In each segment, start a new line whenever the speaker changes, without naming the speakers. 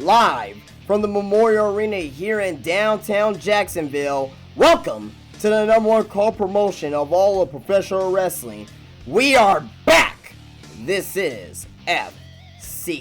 live from the Memorial Arena here in downtown Jacksonville. Welcome to the #1 call promotion of all of professional wrestling. We are back! This is FCW.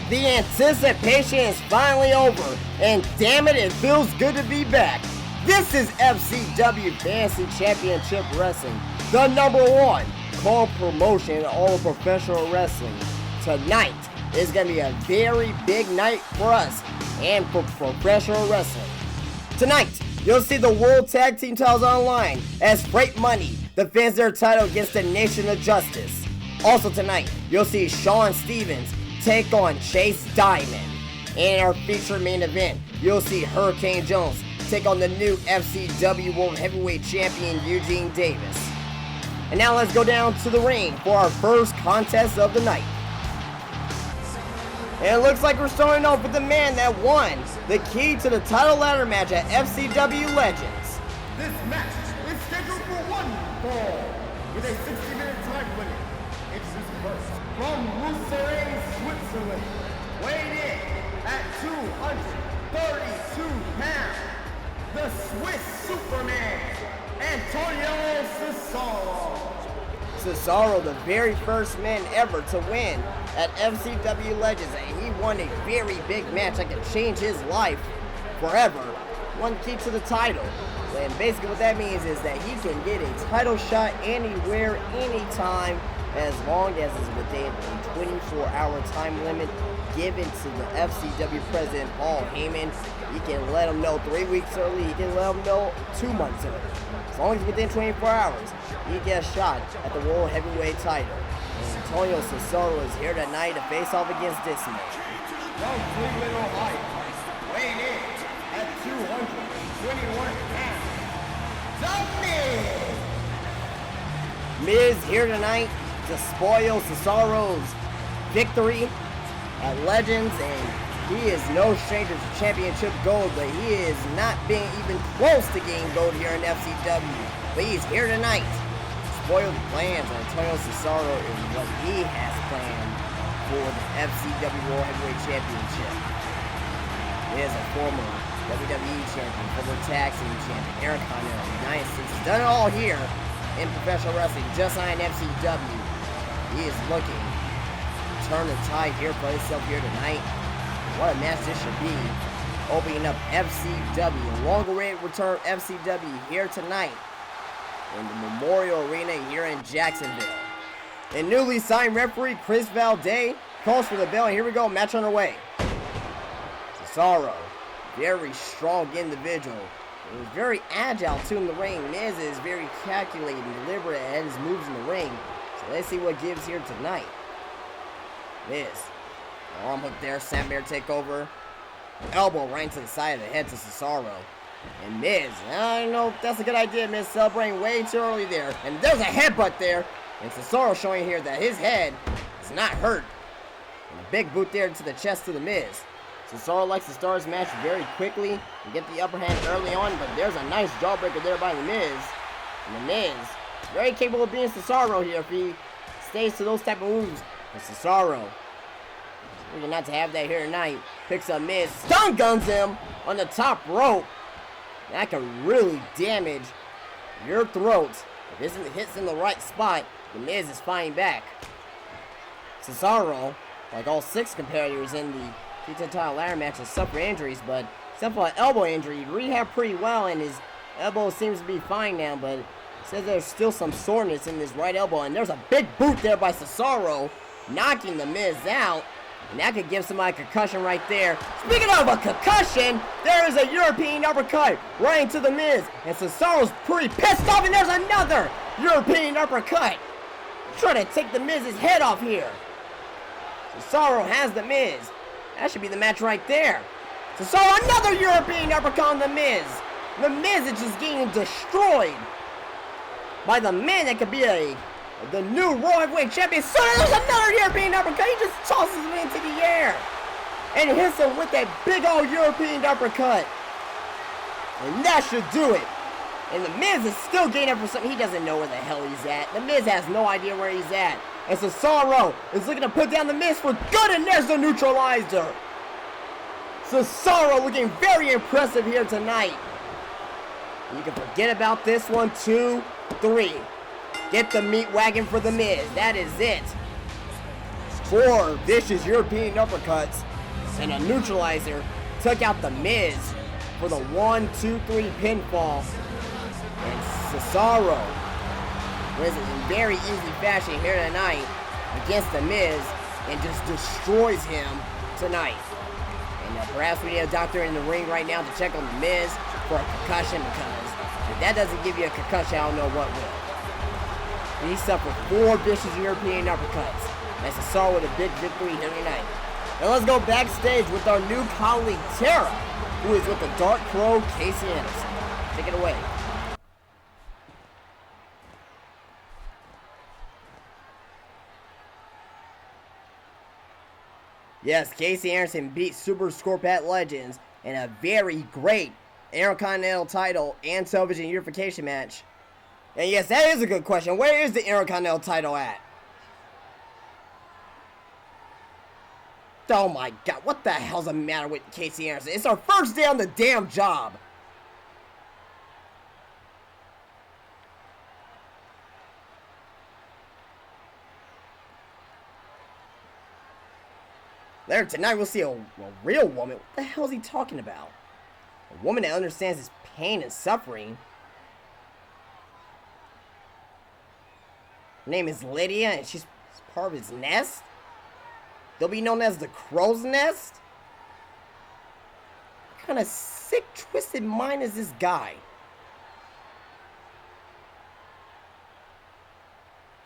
The anticipation is finally over, and damn it, it feels good to be back. This is FCW Fantasy Championship Wrestling, the #1 call promotion in all of professional wrestling. Tonight is going to be a very big night for us and for professional wrestling. Tonight, you'll see the World Tag Team titles online as Freight Money defends their title against the Nation of Justice. Also tonight, you'll see Sean Stevens take on Chase Diamond. In our featured main event, you'll see Hurricane Jones take on the new FCW World Heavyweight Champion Eugene Davis. And now let's go down to the ring for our first contest of the night. And it looks like we're starting off with the man that won the key to the title ladder match at FCW Legends.
This match is scheduled for one fall with a 60-minute time limit. It's his first from Lucerne, Switzerland, weighed in at 232 pounds, the Swiss Superman, Antonio Cesaro.
Cesaro, the very first man ever to win at FCW Legends, and he won a very big match that could change his life forever. One key to the title. And basically what that means is that he can get a title shot anywhere, anytime, as long as it's within a 24-hour time limit given to the FCW president, Paul Heyman. He can let him know 3 weeks early, he can let him know 2 months early. As long as it's within 24 hours, he gets a shot at the World Heavyweight title. And Antonio Cesaro is here tonight to face off against this man.
From Cleveland, Ohio, weighing in at 221 pounds, the
Miz here tonight to spoil Cesaro's victory at Legends, and he is no stranger to championship gold, but he is not being even close to getting gold here in FCW. But he's here tonight to spoil the plans of Antonio Cesaro and what he has planned for the FCW World Heavyweight Championship. He is a former WWE champion, former tag team champion, Intercontinental, United States. He's done it all here in professional wrestling, just signed FCW. He is looking to turn the tide here for himself here tonight. What a match this should be. Opening up FCW, long-awaited return of FCW here tonight in the Memorial Arena here in Jacksonville. And newly signed referee Chris Valday calls for the bell, and here we go, match underway. Cesaro, very strong individual. He was very agile too in the ring. Miz is very calculated and deliberate at his moves in the ring. So let's see what gives here tonight. Miz, arm hook there, Snapmare takeover. Elbow right into the side of the head to Cesaro. And Miz, I don't know if that's a good idea, Miz, celebrating way too early there. And there's a headbutt there. And Cesaro showing here that his head is not hurt. And a big boot there to the chest of the Miz. Cesaro likes to start his match very quickly and get the upper hand early on, but there's a nice jawbreaker there by the Miz. And the Miz, very capable of being Cesaro here if he stays to those type of moves. And Cesaro, we're not to have that here tonight, picks up Miz, stun guns him on the top rope. That can really damage your throat. If it hits in the right spot, the Miz is fighting back. Cesaro, like all 6 competitors in the title ladder match, has suffered injuries, but except for an elbow injury, he rehabbed pretty well, and his elbow seems to be fine now, but it says there's still some soreness in his right elbow, and there's a big boot there by Cesaro, knocking the Miz out. And that could give somebody a concussion right there. Speaking of a concussion, there is a European uppercut right into the Miz. And Cesaro's pretty pissed off, and there's another European uppercut. Trying to take the Miz's head off here. Cesaro has the Miz. That should be the match right there. Cesaro, another European uppercut on the Miz. The Miz is just getting destroyed by the man that could be the new Raw Heavyweight Champion. So there's another European uppercut. He just tosses him into the air and hits him with that big old European uppercut. And that should do it. And the Miz is still getting up for something. He doesn't know where the hell he's at. The Miz has no idea where he's at. And Cesaro is looking to put down the Miz for good, and there's the neutralizer. Cesaro looking very impressive here tonight. You can forget about this one. 2, 3. Get the meat wagon for the Miz. That is it. 4 vicious European uppercuts and a neutralizer took out the Miz for the 1, 2, 3 pinfall. And Cesaro wins it in very easy fashion here tonight against the Miz and just destroys him tonight. And perhaps we need a doctor in the ring right now to check on the Miz for a concussion, because if that doesn't give you a concussion, I don't know what will. He suffered 4 vicious European uppercuts. And Cesaro with a big victory here tonight. Now let's go backstage with our new colleague Tara, who is with the Dark Crow, Casey Anderson. Take it away. Yes, Casey Anderson beat Super Scorpat Legends in a very great Intercontinental title and television unification match. And yes, that is a good question. Where is the Intercontinental title at? Oh my god, what the hell's the matter with Casey Anderson? It's our first day on the damn job. Later tonight, we'll see a real woman. What the hell is he talking about? A woman that understands his pain and suffering. Her name is Lydia, and she's part of his nest. They'll be known as the Crow's Nest. What kind of sick, twisted mind is this guy?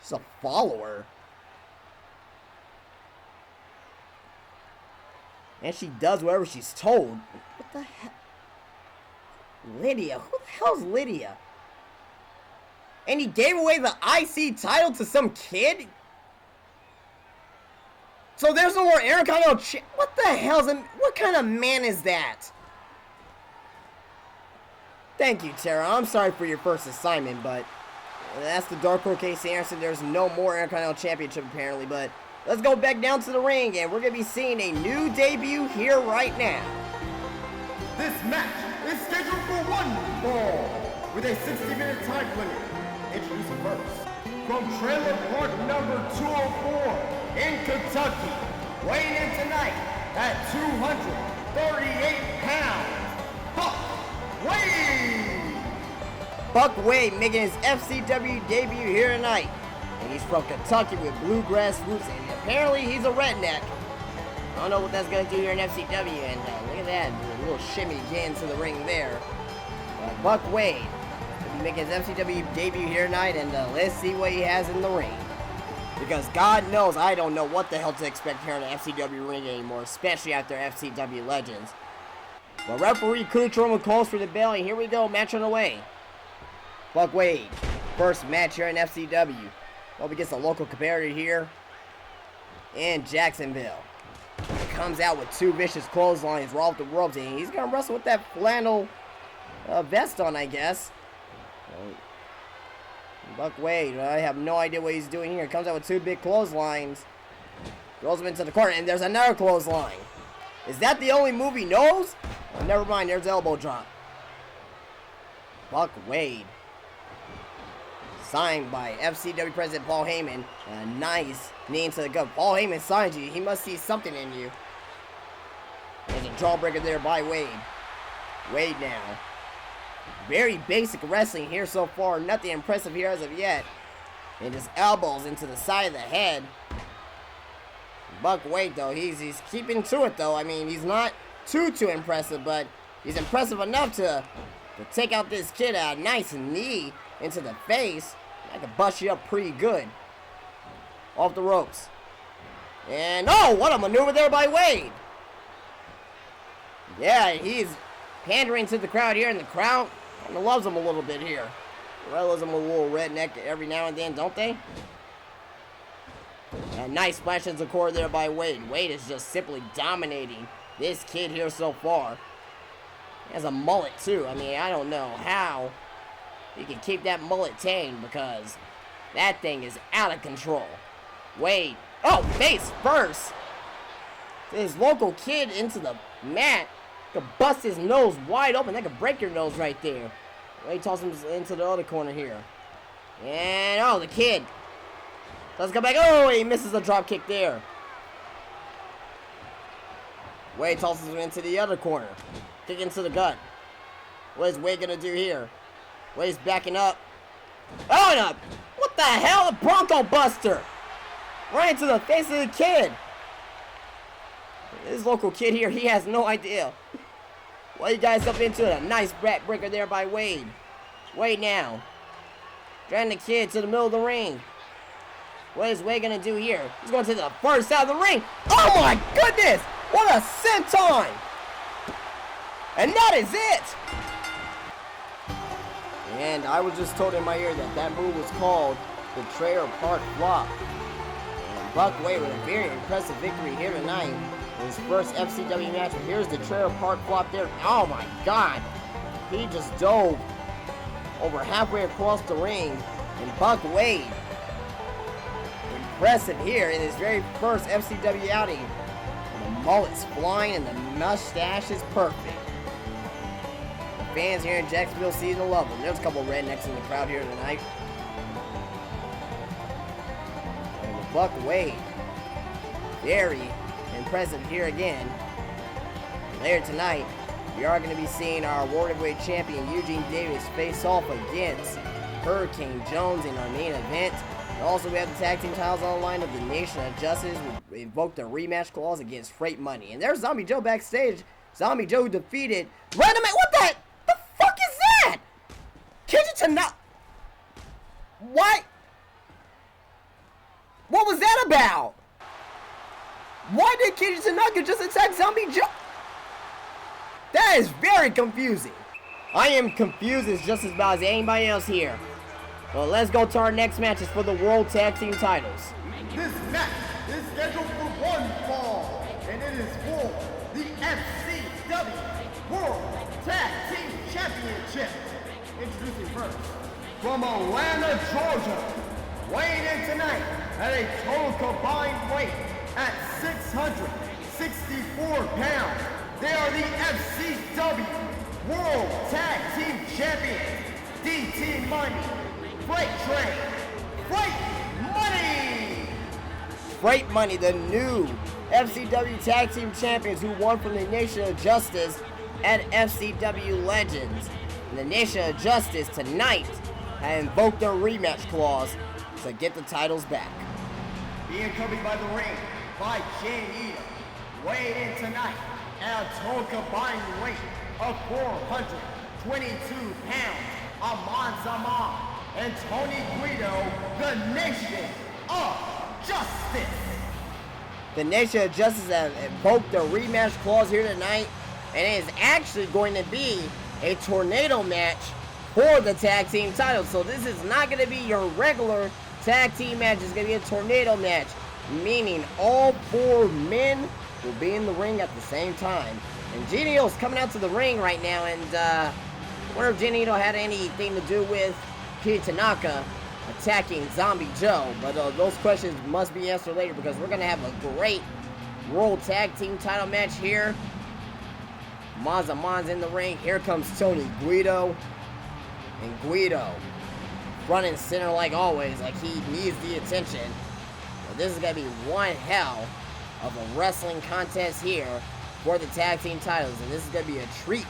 She's a follower. And she does whatever she's told. What the hell? Lydia? Who the hell's Lydia? And he gave away the IC title to some kid? So there's no more Intercontinental What the hell's what kind of man is that? Thank you, Tara. I'm sorry for your first assignment, but that's the Dark Crow Casey Anderson. There's no more Intercontinental Championship apparently, but let's go back down to the ring, and we're going to be seeing a new debut here right now.
This match is scheduled for 1 fall with a 60-minute time limit. Introducing first, from Trailer Park number 204 in Kentucky, weighing in tonight at 238 pounds, Buck Wade!
Buck Wade making his FCW debut here tonight. And he's from Kentucky with bluegrass roots, and apparently he's a redneck. I don't know what that's going to do here in FCW, and look at that, a little shimmy again to the ring there. Buck Wade will be making his FCW debut here tonight, and let's see what he has in the ring. Because God knows I don't know what the hell to expect here in the FCW ring anymore, especially after FCW Legends. Well, referee Kutrum calls for the bell, and here we go, match on the way. Buck Wade, first match here in FCW. Well, we get a local competitor here in Jacksonville. He comes out with 2 vicious clotheslines right off the ropes, and he's going to wrestle with that flannel vest on, I guess. Buck Wade, I have no idea what he's doing here. Comes out with 2 big clotheslines. Throws him into the corner, and there's another clothesline. Is that the only move he knows? Oh, never mind, there's the elbow drop. Buck Wade. Signed by FCW President Paul Heyman. A nice name to the gut. Paul Heyman signed you. He must see something in you. There's a jawbreaker there by Wade. Wade now. Very basic wrestling here so far. Nothing impressive here as of yet. And just elbows into the side of the head. Buck Wade, though, he's keeping to it, though. I mean, he's not too impressive, but he's impressive enough to take out this kid a nice knee into the face. I could bust you up pretty good. Off the ropes. And, oh, what a maneuver there by Wade. Yeah, he's pandering to the crowd here, and the crowd kind of loves him a little bit here. Loves him a little redneck every now and then, don't they? A nice splash into the core there by Wade. Wade is just simply dominating this kid here so far. He has a mullet, too. I mean, I don't know how he can keep that mullet tame, because that thing is out of control. Wade. Oh, face first. His local kid into the mat. Could bust his nose wide open. That could break your nose right there. Wade tosses him into the other corner here. And, oh, the kid does come back. Oh, he misses a drop kick there. Wade tosses him into the other corner. Kick into the gut. What is Wade gonna do here? Wade's backing up. Oh, and up. What the hell? The Bronco Buster. Right into the face of the kid. This local kid here, he has no idea what he guys up into it. A nice backbreaker there by Wade. Wade now. Dragging the kid to the middle of the ring. What is Wade gonna do here? He's going to the first side of the ring. Oh my goodness! What a senton! And that is it! And I was just told in my ear that that move was called the Trailer Park Flop. And Buck Wade with a very impressive victory here tonight in his first FCW match. And here's the Trailer Park Flop there. Oh my God! He just dove over halfway across the ring. And Buck Wade, impressive here in his very first FCW outing. And the mullet's flying and the mustache is perfect. The fans here in Jacksonville seem to love him. There's a couple of rednecks in the crowd here tonight. And Buck Wade, very impressive here again. Later tonight, we are going to be seeing our World Heavyweight Champion Eugene Davis face off against Hurricane Jones in our main event. And also, we have the tag team titles on the line of the Nation of Justice. We invoked a rematch clause against Freight Money. And there's Zombie Joe backstage. Zombie Joe who defeated Venom. What the fuck is that? Keiji Tanaka. What? What was that about? Why did Keiji Tanaka just attack Zombie Joe? That is very confusing. I am confused as just as bad as anybody else here. Well, let's go to our next matches for the World Tag Team titles.
This match is scheduled for one fall, and it is for the FCW World Tag Team Championship. Introducing first, from Atlanta, Georgia, weighing in tonight at a total combined weight at 664 pounds. They are the FCW World Tag Team Champions, DT Money, Freight Train, Freight Money!
Freight Money, the new FCW Tag Team Champions who won from the Nation of Justice at FCW Legends. And the Nation of Justice tonight have invoked their rematch clause to get the titles back.
Being accompanied by the ring by Jay Ito, weighed in tonight at a total combined weight of 422 pounds, Amon Zaman and Tony Guido, the Nation of Justice.
The Nation of Justice have invoked their rematch clause here tonight, and it is actually going to be a tornado match for the tag team titles. So this is not going to be your regular tag team match. It's going to be a tornado match, meaning all four men will be in the ring at the same time. And Genito's coming out to the ring right now, and I wonder if Genito had anything to do with Keiji Tanaka attacking Zombie Joe. But those questions must be answered later, because we're going to have a great World Tag Team title match here. Man's in the ring. Here comes Tony Guido. And Guido, front and center like always, like he needs the attention. But this is going to be one hell of a wrestling contest here for the tag team titles. And this is going to be a treat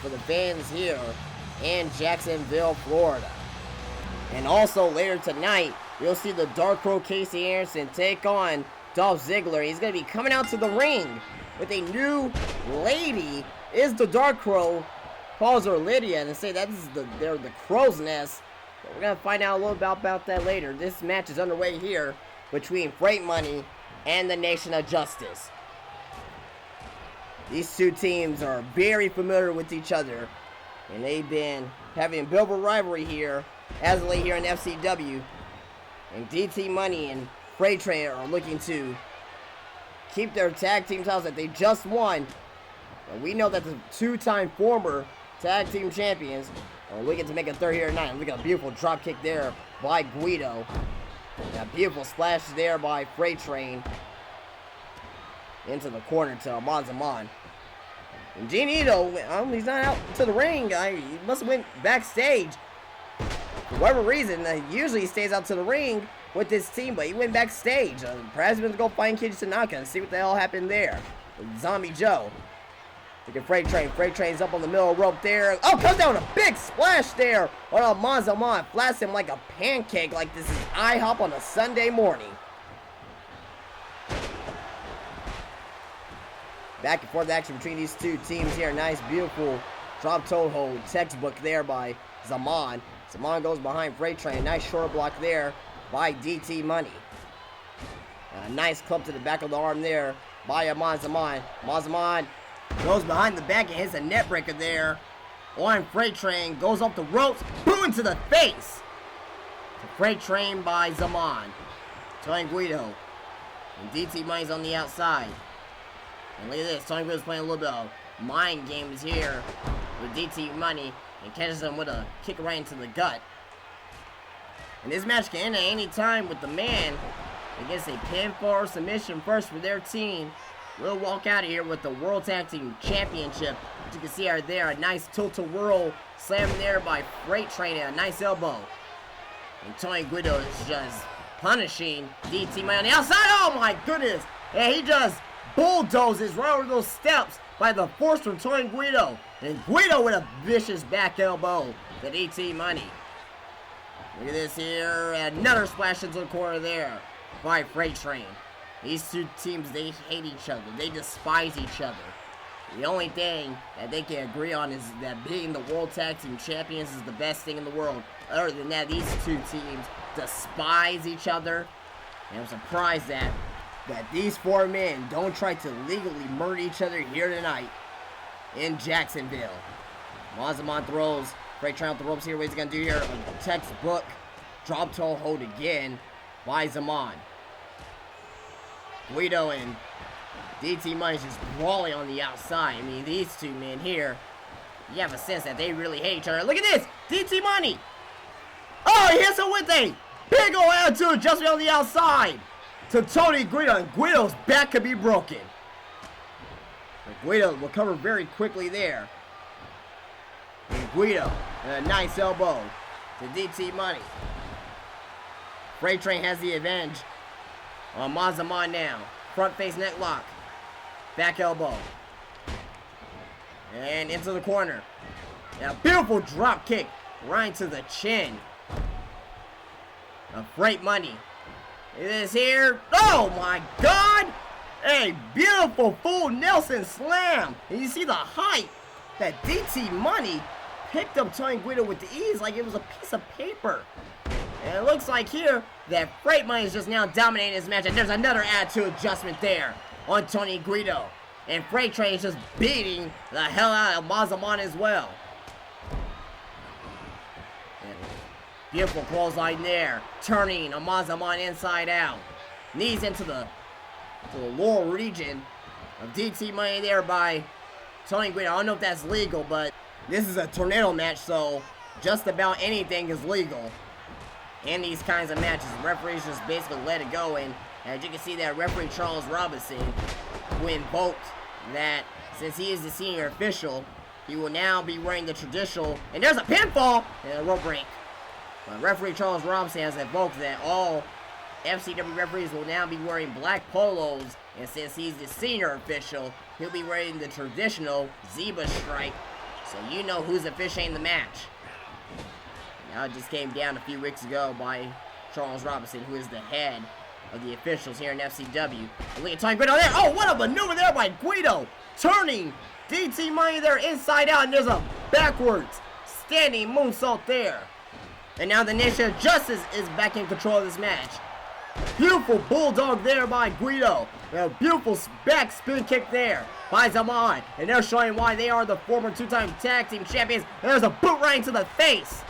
for the fans here in Jacksonville, Florida. And also later tonight, you'll see the Dark Crow Casey Anderson take on Dolph Ziggler. He's going to be coming out to the ring with a new lady. Is the Dark Crow. Calls her Lydia and say that this is they're the Crow's Nest. But we're going to find out a little about that later. This match is underway here between Freight Money and the Nation of Justice. These two teams are very familiar with each other, and they've been having a bit of a rivalry here as of late here in FCW. And DT Money and Freight Train are looking to keep their tag team titles that they just won. And we know that the two-time former tag team champions are looking to make a third here tonight. Look at a beautiful drop kick there by Guido. And a beautiful splash there by Freight Train into the corner to Zaman. And Gene Ito, he's not out to the ring. He must have went backstage. For whatever reason, usually he stays out to the ring with his team, but he went backstage. Perhaps he went to go find Keiji Tanaka and see what the hell happened there. With Zombie Joe. Look at Freight Train. Freight Train's up on the middle rope there. Oh, comes down a big splash there on Zaman. Flats him like a pancake, like this is IHOP on a Sunday morning. Back and forth action between these two teams here. Nice, beautiful drop toe hold. Textbook there by Zaman. Zaman goes behind Freight Train. Nice short block there by DT Money. A nice club to the back of the arm there by Zaman. Zaman goes behind the back and hits a net breaker there on Freight Train. Goes off the ropes. Boom to the face. The Freight Train by Zaman. Tony Guido. And DT Money's on the outside. And look at this. Tony Guido's playing a little bit of mind games here with DT Money. And catches him with a kick right into the gut. And this match can end at any time with the man against a pinfall or submission first for their team. We'll walk out of here with the World Tag Team Championship. As you can see right there, a nice tilt-a-whirl slam there by Freight Train and a nice elbow. And Tony Guido is just punishing DT Money on the outside. Oh my goodness! Yeah, he just bulldozes right over those steps by the force from Tony Guido. And Guido with a vicious back elbow to DT Money. Look at this here. Another splash into the corner there by Freight Train. These two teams, they hate each other. They despise each other. The only thing that they can agree on is that being the World Tag Team Champions is the best thing in the world. Other than that, these two teams despise each other. And I'm surprised that these four men don't try to legally murder each other here tonight in Jacksonville. Zaman throws Freight Train off the ropes here. What he's going to do here? A textbook drop toe hold again by Zaman. Guido and DT Money's just brawling on the outside. I mean, these two men here, you have a sense that they really hate each other. Look at this! DT Money! Oh, he hits him with a big ol' attitude adjustment on the outside to Tony Guido, and Guido's back could be broken. But Guido will cover very quickly there. And Guido, and a nice elbow to DT Money. Freight Train has the advantage on Zaman now. Front face neck lock. Back elbow. And into the corner. And a beautiful drop kick right to the chin of Freight Money. It is here. Oh my God! A beautiful full Nelson slam. And you see the height that DT Money picked up Tony Guido with the ease like it was a piece of paper. And it looks like here that Freight Money is just now dominating this match. And there's another attitude adjustment there on Tony Guido. And Freight Train is just beating the hell out of Zaman as well. And beautiful clothesline there. Turning Zaman inside out. Knees into the lower region of DT Money there by Tony Guido. I don't know if that's legal, but this is a tornado match, so just about anything is legal in these kinds of matches. The referees just basically let it go, and as you can see that referee Charles Robinson, who invoked that since he is the senior official, he will now be wearing the traditional, and there's a pinfall and a rope break. But referee Charles Robinson has invoked that all FCW referees will now be wearing black polos, and since he's the senior official, he'll be wearing the traditional zebra stripe, so you know who's officiating the match. Now it just came down a few weeks ago by Charles Robinson, who is the head of the officials here in FCW. And look at Tony Guido there. Oh, what a maneuver there by Guido. Turning DT Money there inside out. And there's a backwards standing moonsault there. And now the Nation of Justice is back in control of this match. Beautiful bulldog there by Guido. A beautiful back spin kick there by Zaman. And they're showing why they are the former two-time tag team champions. And there's a boot right into the face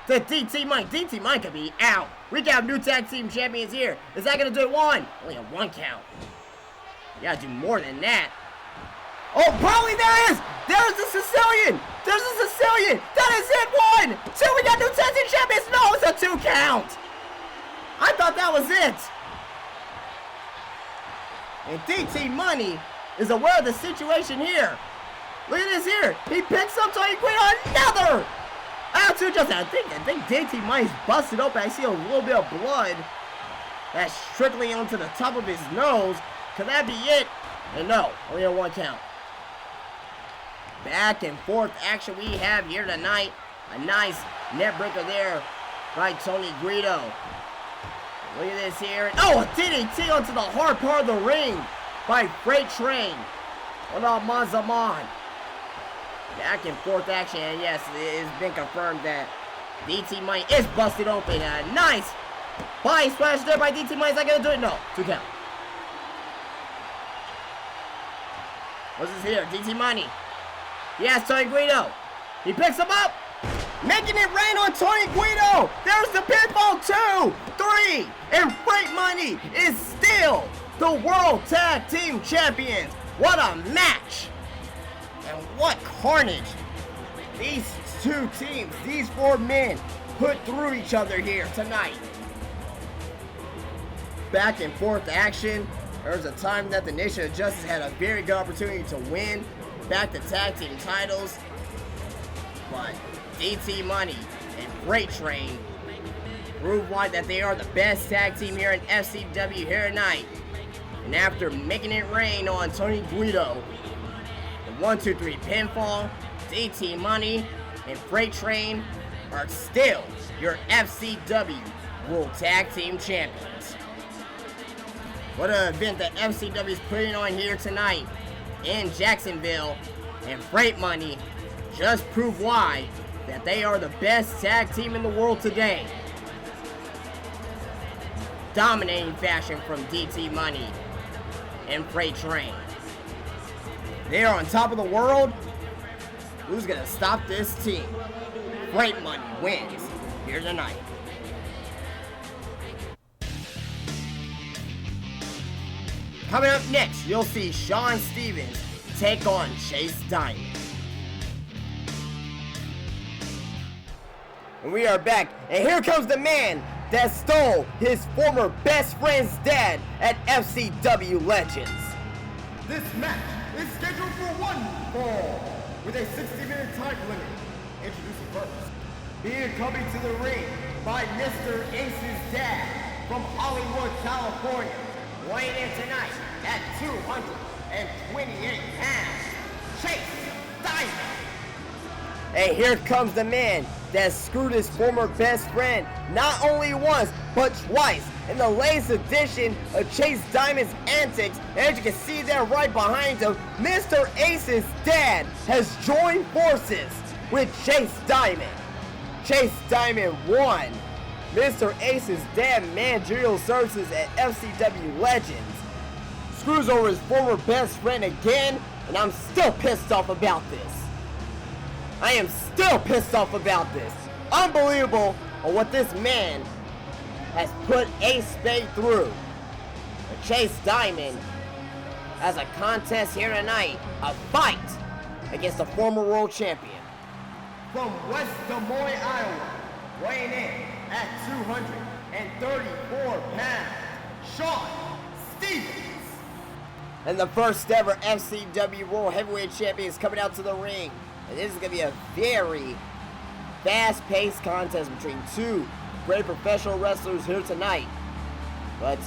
to DT Mike. DT Mike could be out. We got new tag team champions here. Is that going to do it? One? Only a one count. You got to do more than that. Oh, probably there is. There's the Sicilian. There's the Sicilian. That is it. One, two. We got new tag team champions. No, it's a two count. I thought that was it. And DT Money is aware of the situation here. Look at this here. He picks up Tony Guido. Another. Attitude just. I think DT Money's busted open. I see a little bit of blood that's trickling onto the top of his nose. Could that be it? And no, only a one count. Back and forth action we have here tonight. A nice net breaker there by Tony Guido. Look at this here. Oh, a DDT onto the hard part of the ring by Freight Train. What about Mazaman? Back and forth action. And yes, it has been confirmed that DT Money is busted open. A nice body splash there by DT Money. Is that going to do it? No. Two count. What's this here? DT Money. Yes, Tony Guido. He picks him up. Making it rain on Tony Guido. There's the pinfall. 2, 3. And Freight Money is still the World Tag Team Champions. What a match. And what carnage these two teams, these four men, put through each other here tonight. Back and forth action. There was a time that the Nation of Justice had a very good opportunity to win back the tag team titles. But DT Money and Freight Train prove why that they are the best tag team here in FCW here tonight. And after making it rain on Tony Guido, the 1, 2, 3 pinfall, DT Money and Freight Train are still your FCW World Tag Team Champions. What an event that FCW is putting on here tonight in Jacksonville. And Freight Money just proved why that they are the best tag team in the world today. Dominating fashion from DT Money and Freight Train. They are on top of the world. Who's going to stop this team? Freight Money wins here tonight. Coming up next, you'll see Shawn Stevens take on Chase Diamond. And we are back, and here comes the man that stole his former best friend's dad at FCW Legends.
This match is scheduled for one fall with a 60-minute time limit. Introducing first, being coming to the ring by Mr. Ace's dad from Hollywood, California. Weighing in tonight at 228 pounds, Chase Diamond.
And here comes the man that screwed his former best friend not only once, but twice in the latest edition of Chase Diamond's antics. And as you can see there right behind him, Mr. Ace's dad has joined forces with Chase Diamond. Chase Diamond won Mr. Ace's dad managerial services at FCW Legends. Screws over his former best friend again, and I'm still pissed off about this. I am still pissed off about this. Unbelievable on what this man has put Ace Spade through. And Chase Diamond has a contest here tonight, a fight against the former world champion.
From West Des Moines, Iowa, weighing in at 234 pounds, Shawn Stevens.
And the first ever FCW World Heavyweight Champion is coming out to the ring. And this is going to be a very fast-paced contest between two great professional wrestlers here tonight. But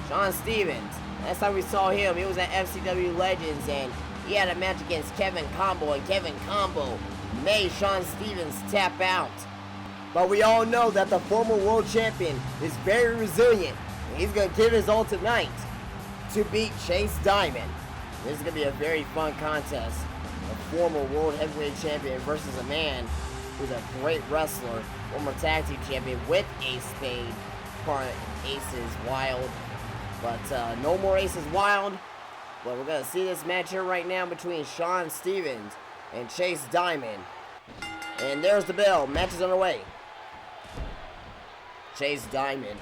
Shawn Stevens, last time we saw him, he was at FCW Legends, and he had a match against Kevin Combo, and Kevin Combo made Shawn Stevens tap out. But we all know that the former world champion is very resilient, He's going to give his all tonight to beat Chase Diamond. This is going to be a very fun contest. A former World Heavyweight Champion versus a man who's a great wrestler, former tag team champion with Ace Spade, part of Aces Wild. But no more Aces Wild. But we're going to see this match here right now between Shawn Stevens and Chase Diamond. And there's the bell. Match is underway. Chase Diamond,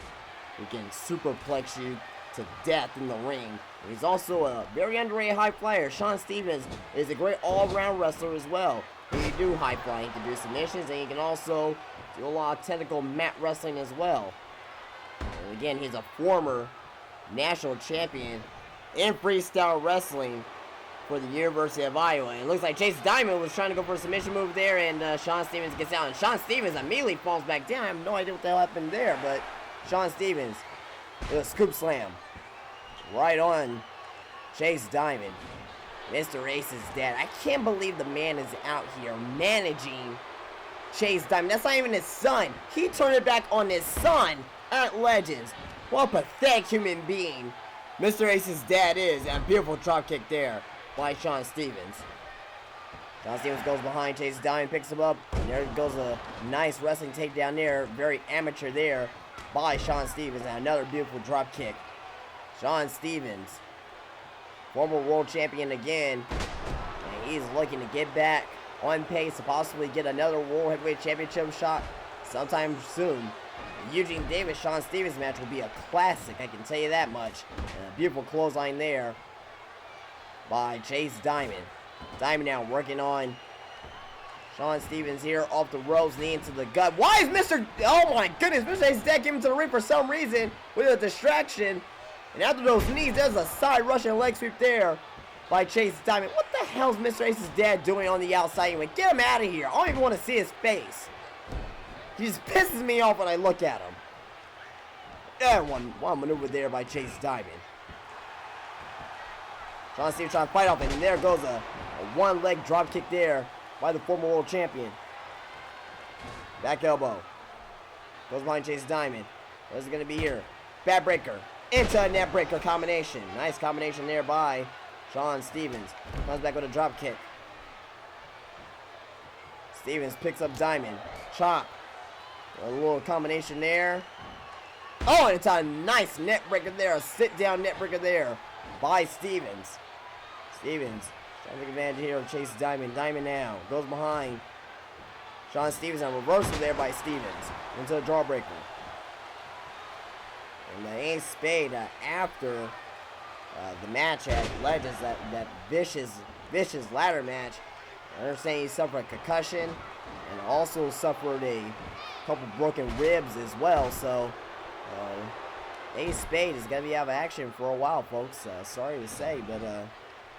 who can superplex you to death in the ring. He's also a very underrated high flyer. Shawn Stevens is a great all-around wrestler as well. He can do high flying, he can do submissions, and he can also do a lot of technical mat wrestling as well. And again, he's a former national champion in freestyle wrestling for the University of Iowa. And it looks like Chase Diamond was trying to go for a submission move there, and Shawn Stevens gets out. And Shawn Stevens immediately falls back down. I have no idea what the hell happened there, but Shawn Stevens with a scoop slam right on Chase Diamond. Mr. Ace's dad. I can't believe the man is out here managing Chase Diamond. That's not even his son. He turned it back on his son at Legends. What a pathetic human being Mr. Ace's dad is. And a beautiful drop kick there by Shawn Stevens. Shawn Stevens goes behind Chase Diamond, picks him up. And there goes a nice wrestling takedown there. Very amateur there by Shawn Stevens. And another beautiful drop kick. Shawn Stevens, former world champion again. And he's looking to get back on pace to possibly get another World Heavyweight Championship shot sometime soon. The Eugene Davis Shawn Stevens match will be a classic, I can tell you that much. And a beautiful clothesline there by Chase Diamond. Diamond now working on Shawn Stevens here off the ropes, knee into the gut. Why is oh my goodness, Mr. Ace's dad came into the ring for some reason with a distraction. And after those knees, there's a side Russian leg sweep there by Chase Diamond. What the hell is Mr. Ace's dad doing on the outside? He went, get him out of here. I don't even want to see his face. He just pisses me off when I look at him. There, one maneuver there by Chase Diamond. Shawn Stevens trying to fight off it, and there goes a one-leg drop kick there by the former world champion. Back elbow. Goes behind Chase Diamond. What's it going to be here? Bad breaker. Into a net breaker combination. Nice combination there by Shawn Stevens. Comes back with a drop kick. Stevens picks up Diamond. Chop. A little combination there. Oh, and it's a nice net breaker there. A sit-down net breaker there by Stevens. Stevens trying to take advantage here of Chase Diamond. Diamond now goes behind Shawn Stevens. And a reversal there by Stevens into a jawbreaker. And the Ace Spade, after the match at Legends, that vicious ladder match, they're saying he suffered a concussion and also suffered a couple broken ribs as well. So Ace Spade is going to be out of action for a while, folks. Sorry to say, but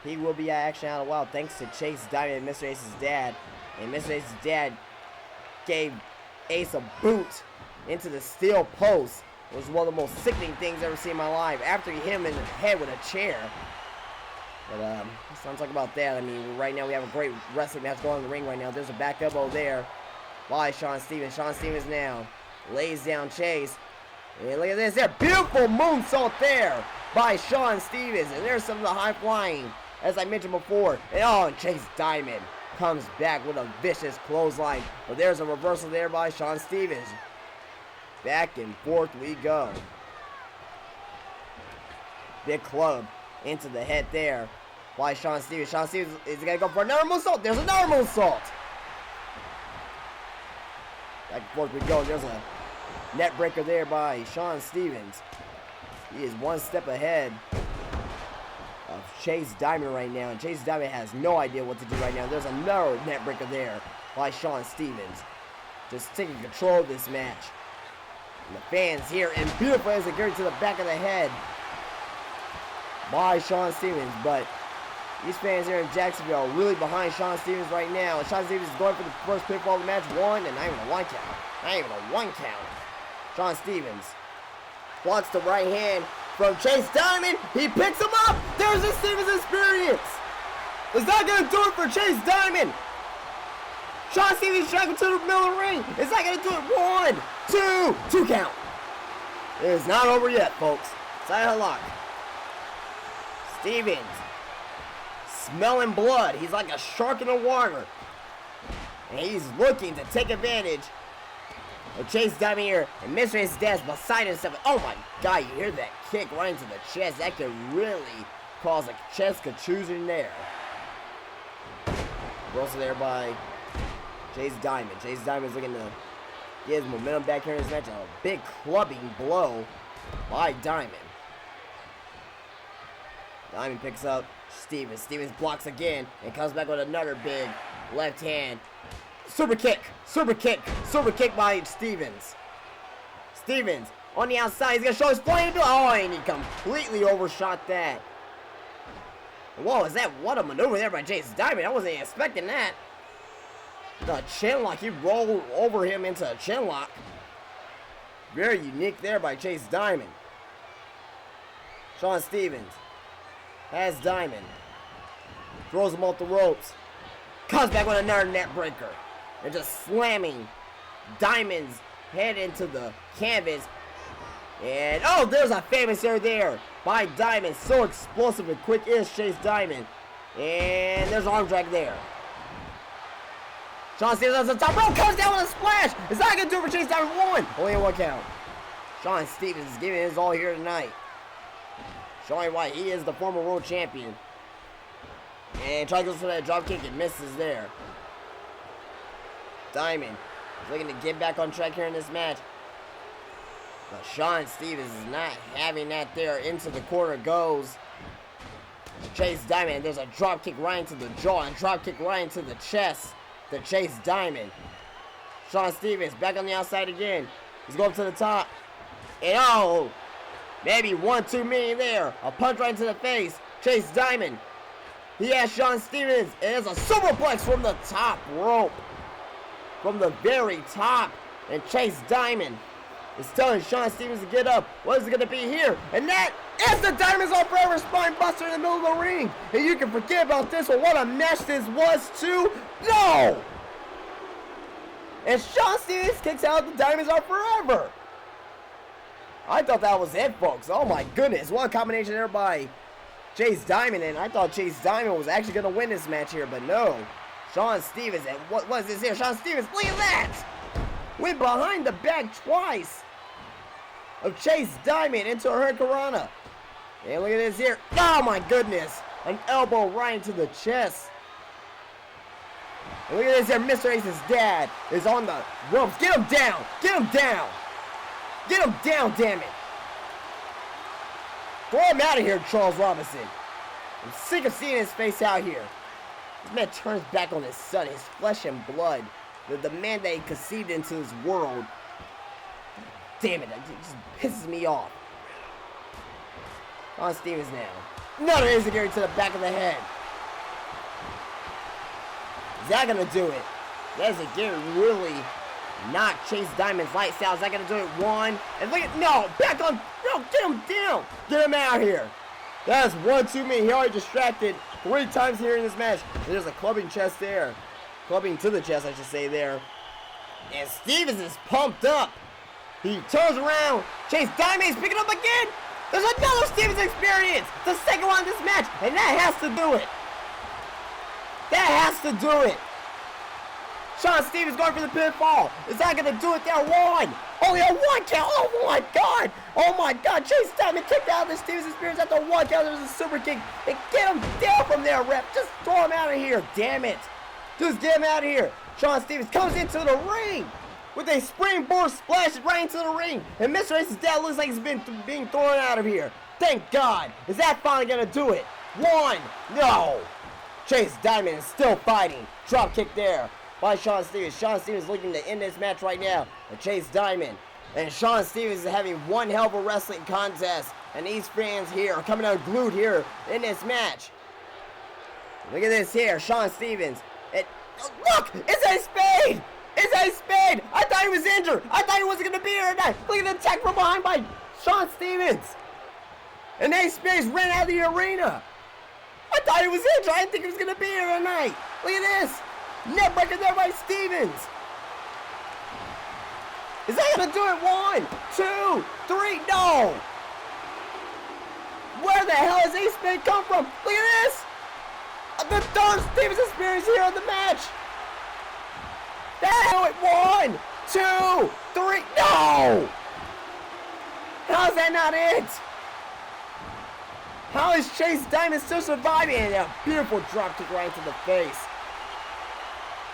he will be out of action out of a while thanks to Chase Diamond and Mr. Ace's dad. And Mr. Ace's dad gave Ace a boot into the steel post. It was one of the most sickening things I've ever seen in my life. After he hit him in the head with a chair. But let's not talk about that. I mean, right now we have a great wrestling match going in the ring right now. There's a back elbow there by Shawn Stevens. Shawn Stevens now lays down Chase. And look at this there. Beautiful moonsault there by Shawn Stevens. And there's some of the high flying, as I mentioned before. And Chase Diamond comes back with a vicious clothesline. But there's a reversal there by Shawn Stevens. Back and forth we go. Big club into the head there by Shawn Stevens. Shawn Stevens is going to go for another moonsault. There's another moonsault. Back and forth we go. There's a net breaker there by Shawn Stevens. He is one step ahead of Chase Diamond right now. And Chase Diamond has no idea what to do right now. There's another net breaker there by Shawn Stevens. Just taking control of this match. And the fans here, and beautiful as it goes to the back of the head by Shawn Stevens. But these fans here in Jacksonville are really behind Shawn Stevens right now. Shawn Stevens is going for the first pinfall of the match. One, and not even a one count. Not even a one count. Shawn Stevens blocks the right hand from Chase Diamond. He picks him up. There's the Stevens experience. Is that going to do it for Chase Diamond? Shawn Stevens dragging to the middle of the ring. Is that going to do it? One, two count. It is not over yet, folks. Silent lock. Stevens. Smelling blood. He's like a shark in the water. And he's looking to take advantage of Chase Diamond here. And Mr. Ace's dad's beside himself. Oh my God, you hear that kick right into the chest. That could really cause a chest contusion there. Also there by Chase Diamond. Chase Diamond's looking to get his momentum back here in this match. A big clubbing blow by Diamond. Diamond picks up Stevens. Stevens blocks again and comes back with another big left hand. Super kick. Super kick. Super kick by Stevens. Stevens on the outside. He's going to show his flying ability. Oh, and he completely overshot that. Whoa, is that what a maneuver there by Chase Diamond? I wasn't expecting that. The chin lock. He rolled over him into a chin lock. Very unique there by Chase Diamond. Sean Stevens has Diamond. Throws him off the ropes. Comes back with another net breaker. And just slamming Diamond's head into the canvas. And oh, there's a famous air there by Diamond. So explosive and quick is Chase Diamond. And there's an arm drag there. Sean Stevens on the top rope, comes down with a splash. Is that going to do it for Chase Diamond? One. Only a one count. Sean Stevens is giving his all here tonight. Showing why he is the former world champion. And tries to go for that drop kick and misses there. Diamond is looking to get back on track here in this match. But Sean Stevens is not having that there. Into the corner goes Chase Diamond. There's a drop kick right into the jaw and drop kick right into the chest to Chase Diamond. Sean Stevens back on the outside again. He's going to the top. And oh, maybe 1-2 many there. A punch right into the face. Chase Diamond. He has Sean Stevens. And there's a superplex from the top rope. From the very top. And Chase Diamond is telling Sean Stevens to get up. What is it going to be here? And that is the Diamonds Are Forever spine buster in the middle of the ring. And you can forget about this one. What a match this was too. No! And Sean Stevens kicks out the Diamonds Are Forever. I thought that was it, folks. Oh my goodness. What a combination there by Chase Diamond. And I thought Chase Diamond was actually going to win this match here. But no. Sean Stevens. And what was this here? Sean Stevens. Look at that. Went behind the back twice of Chase Diamond into a Hurricanrana. And look at this here. Oh my goodness. An elbow right into the chest. And look at this here. Mr. Ace's dad is on the ropes. Get him down. Get him down. Get him down, damn it. Throw him out of here, Charles Robinson. I'm sick of seeing his face out here. This man turns back on his son, his flesh and blood. The man that he conceived into his world. Damn it, it just pisses me off. On Stevens now. Another Izagiri to the back of the head. Is that going to do it? Izagiri really knocked Chase Diamond's lights out. Is that going to do it? One. And look at, no, back on. No, get him down. Get him out here. That's 1-2 many. He already distracted 3 times here in this match. And there's a clubbing chest there. Clubbing to the chest, I should say there. And Stevens is pumped up. He turns around. Chase Diamond is picking up again. There's another Stevens experience. The second one in this match. And that has to do it. That has to do it. Sean Stevens going for the pinfall. Is that going to do it there? One. Only a 1 count. Oh my God. Oh my God. Chase Diamond kicked out of the Stevens experience after 1 count. There's a super kick. And get him down from there, ref. Just throw him out of here. Damn it. Just get him out of here. Sean Stevens comes into the ring with a springboard splash right into the ring. And Mr. Ace's dad looks like he's being thrown out of here. Thank God. Is that finally going to do it? One. No. Chase Diamond is still fighting. Drop kick there by Sean Stevens. Sean Stevens looking to end this match right now with Chase Diamond. And Sean Stevens is having one hell of a wrestling contest. And these fans here are coming out glued here in this match. Look at this here. Sean Stevens. Look! It's a spade! It's a spade! I thought he was injured! I thought he wasn't going to be here tonight! Look at the attack from behind by Sean Stevens! And Ace Spades ran out of the arena! I thought he was injured! I didn't think he was going to be here tonight! Look at this! Neck breaker there by Stevens! Is that gonna do it? 1, 2, 3, no! Where the hell has Ace Man come from? Look at this! The third Stevens experience here in the match! That it 1, 2, 3, no! How is that not it? How is Chase Diamond still surviving? And a beautiful drop kick right into the face.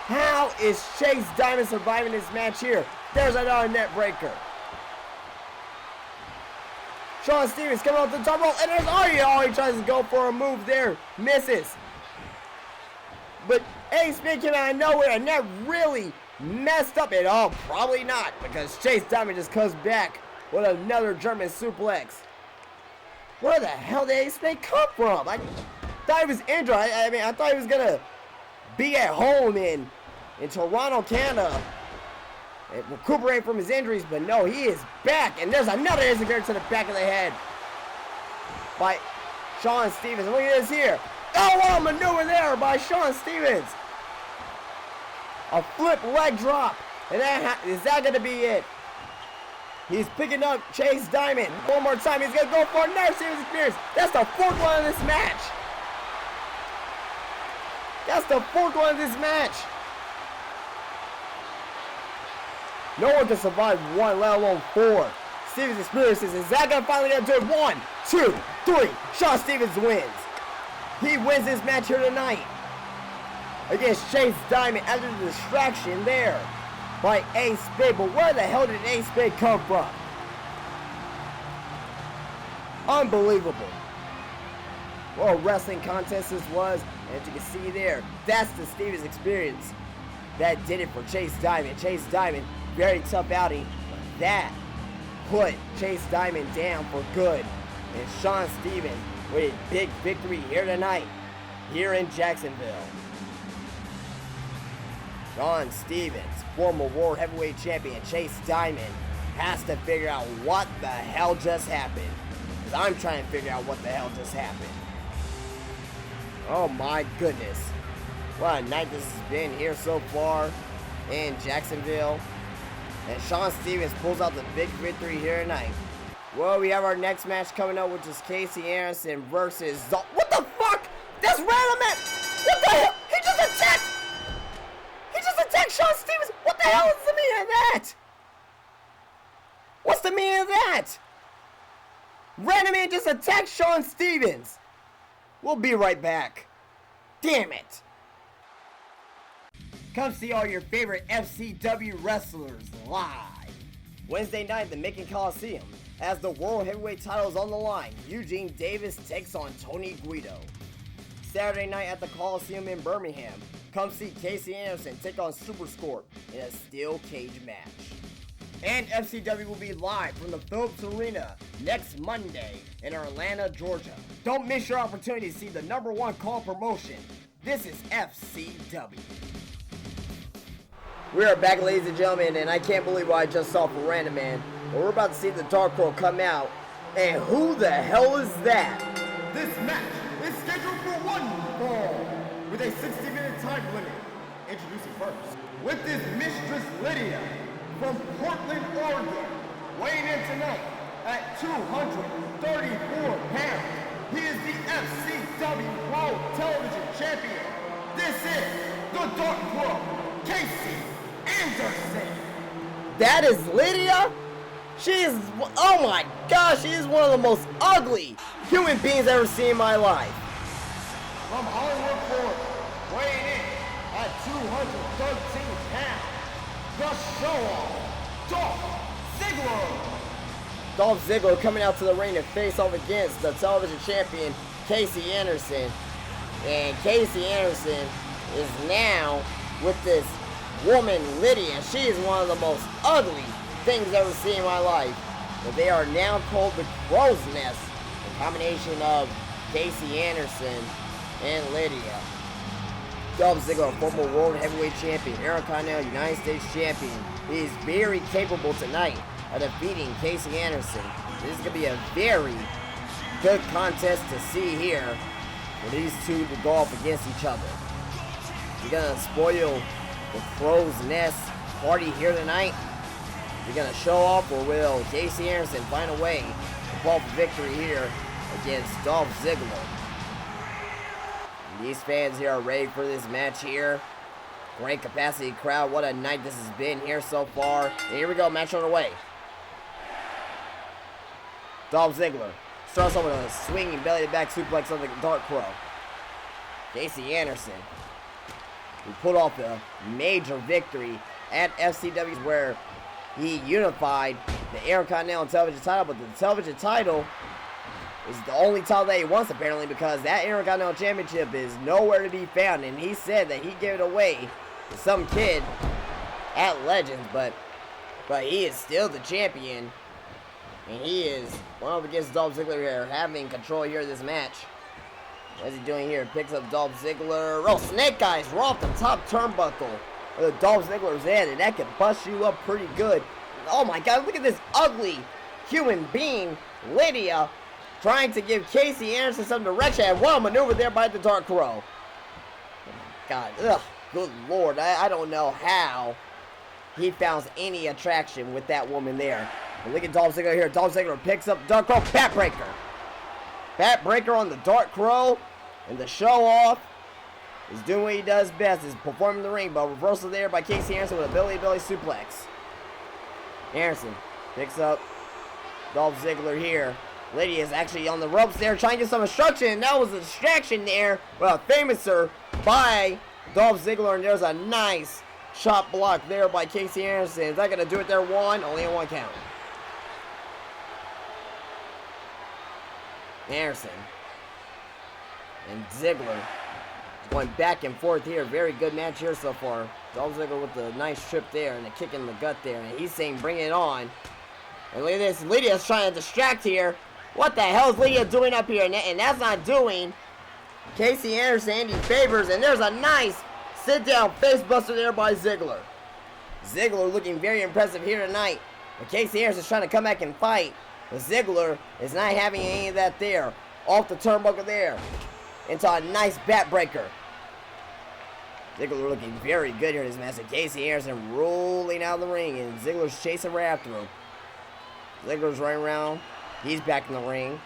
How is Chase Diamond surviving this match here? There's another net breaker. Shawn Stevens coming off the top rope, and there's he tries to go for a move there, misses. But Ace Man came out of nowhere, and that really messed up at all. Probably not, because Chase Diamond just comes back with another German suplex. Where the hell did Ace Man come from? I thought he was injured. I thought he was gonna be at home in Toronto, Canada, and recuperate from his injuries, but no, he is back, and there's another insecurity to the back of the head by Shawn Stevens. And look at this here. Oh, what a maneuver there by Shawn Stevens. A flip leg drop, and is that going to be it? He's picking up Chase Diamond. One more time, he's going to go for another Stevens experience. That's the fourth one of this match. That's the fourth one of this match. No one can survive one, let alone four Stevens experiences. Is that going to finally get to it? 1, 2, 3. Shawn Stevens wins. He wins this match here tonight against Chase Diamond after the distraction there by Ace Big. But where the hell did Ace Big come from? Unbelievable. What a wrestling contest this was. And as you can see there, that's the Stevens experience that did it for Chase Diamond. Chase Diamond, very tough outing, but that put Chase Diamond down for good. And Shawn Stevens with a big victory here tonight, here in Jacksonville. Shawn Stevens, former World Heavyweight Champion Chase Diamond, has to figure out what the hell just happened. Because I'm trying to figure out what the hell just happened. Oh my goodness. What a night this has been here so far in Jacksonville. And Shawn Stevens pulls out the big victory here tonight. Well, we have our next match coming up, which is Casey Anderson versus what the fuck? That's random, man. What the hell? He just attacked Shawn Stevens. What the hell is the meaning of that? What's the meaning of that? Random man just attacked Shawn Stevens. We'll be right back. Damn it. Come see all your favorite FCW wrestlers live. Wednesday night at the Macon Coliseum. As the World Heavyweight title is on the line, Eugene Davis takes on Tony Guido. Saturday night at the Coliseum in Birmingham, come see Casey Anderson take on Super Scorp in a steel cage match. And FCW will be live from the Phillips Arena next Monday in Atlanta, Georgia. Don't miss your opportunity to see the #1 call promotion. This is FCW. We are back, ladies and gentlemen, and I can't believe what I just saw for Random Man. But we're about to see the Dark World come out. And who the hell is that?
This match is scheduled for one fall with a 60-minute time limit. Introducing first, with his mistress Lydia from Portland, Oregon, weighing in tonight at 234 pounds. He is the FCW World Television Champion. This is the Dark World, Casey Anderson.
That is Lydia? She is, oh my gosh, she is one of the most ugly human beings I've ever seen in my life.
From Hollywood, Florida, weighing in at 213 pounds, the show-off, Dolph Ziggler.
Dolph Ziggler coming out to the ring to face off against the television champion, Casey Anderson. And Casey Anderson is now with this woman, Lydia. She is one of the most ugly things I've ever seen in my life. But they are now called the Crow's Nest, a combination of Casey Anderson and Lydia. Dolph Ziggler, former World Heavyweight Champion, Intercontinental United States Champion. He is very capable tonight of defeating Casey Anderson. This is going to be a very good contest to see here for these two to go up against each other. We're going to spoil the Crow's Nest party here tonight. You're going to show off, or will Casey Anderson find a way to pull off a victory here against Dolph Ziggler? And these fans here are ready for this match here. Great capacity crowd. What a night this has been here so far. And here we go, match on the way. Dolph Ziggler starts off with a swinging belly-to-back suplex on the Dark Crow. Casey Anderson, who pulled off a major victory at FCW, where he unified the Intercontinental Television title, but the television title is the only title that he wants, apparently, because that Intercontinental Championship is nowhere to be found, and he said that he gave it away to some kid at Legends, but he is still the champion, and he is one up against Dolph Ziggler here, having control here of this match. What is he doing here? Picks up Dolph Ziggler. Oh, Snake Eyes, we're off the top turnbuckle of Dolph Ziggler's head, and that can bust you up pretty good. Oh my God, look at this ugly human being, Lydia, trying to give Casey Anderson some direction, and what a maneuver there by the Dark Crow. Oh my God, ugh, good Lord, I don't know how he found any attraction with that woman there. But look at Dolph Ziggler here. Dolph Ziggler picks up Dark Crow, backbreaker. Backbreaker on the Dark Crow, and the show off is doing what he does best, is performing the ring, but reversal there by Casey Anderson with a belly-to-belly suplex. Anderson picks up Dolph Ziggler here. Lydia is actually on the ropes there, trying to get some instruction, and that was a distraction there. Well, famouser by Dolph Ziggler, and there's a nice shot block there by Casey Anderson. Is that going to do it there? One, only a 1 count. Anderson and Ziggler going back and forth here. Very good match here so far. Dolph Ziggler with the nice trip there and a kick in the gut there. And he's saying, bring it on. And look at this. Lydia's trying to distract here. What the hell is Lydia doing up here? And that's not doing Casey Anderson any favors. And there's a nice sit-down face-buster there by Ziggler. Ziggler looking very impressive here tonight. But Casey Anderson's trying to come back and fight. But Ziggler is not having any of that there. Off the turnbuckle there. Into a nice backbreaker. Ziggler looking very good here in this match. And Casey Anderson rolling out of the ring. And Ziggler's chasing right after him. Ziggler's running around. He's back in the ring.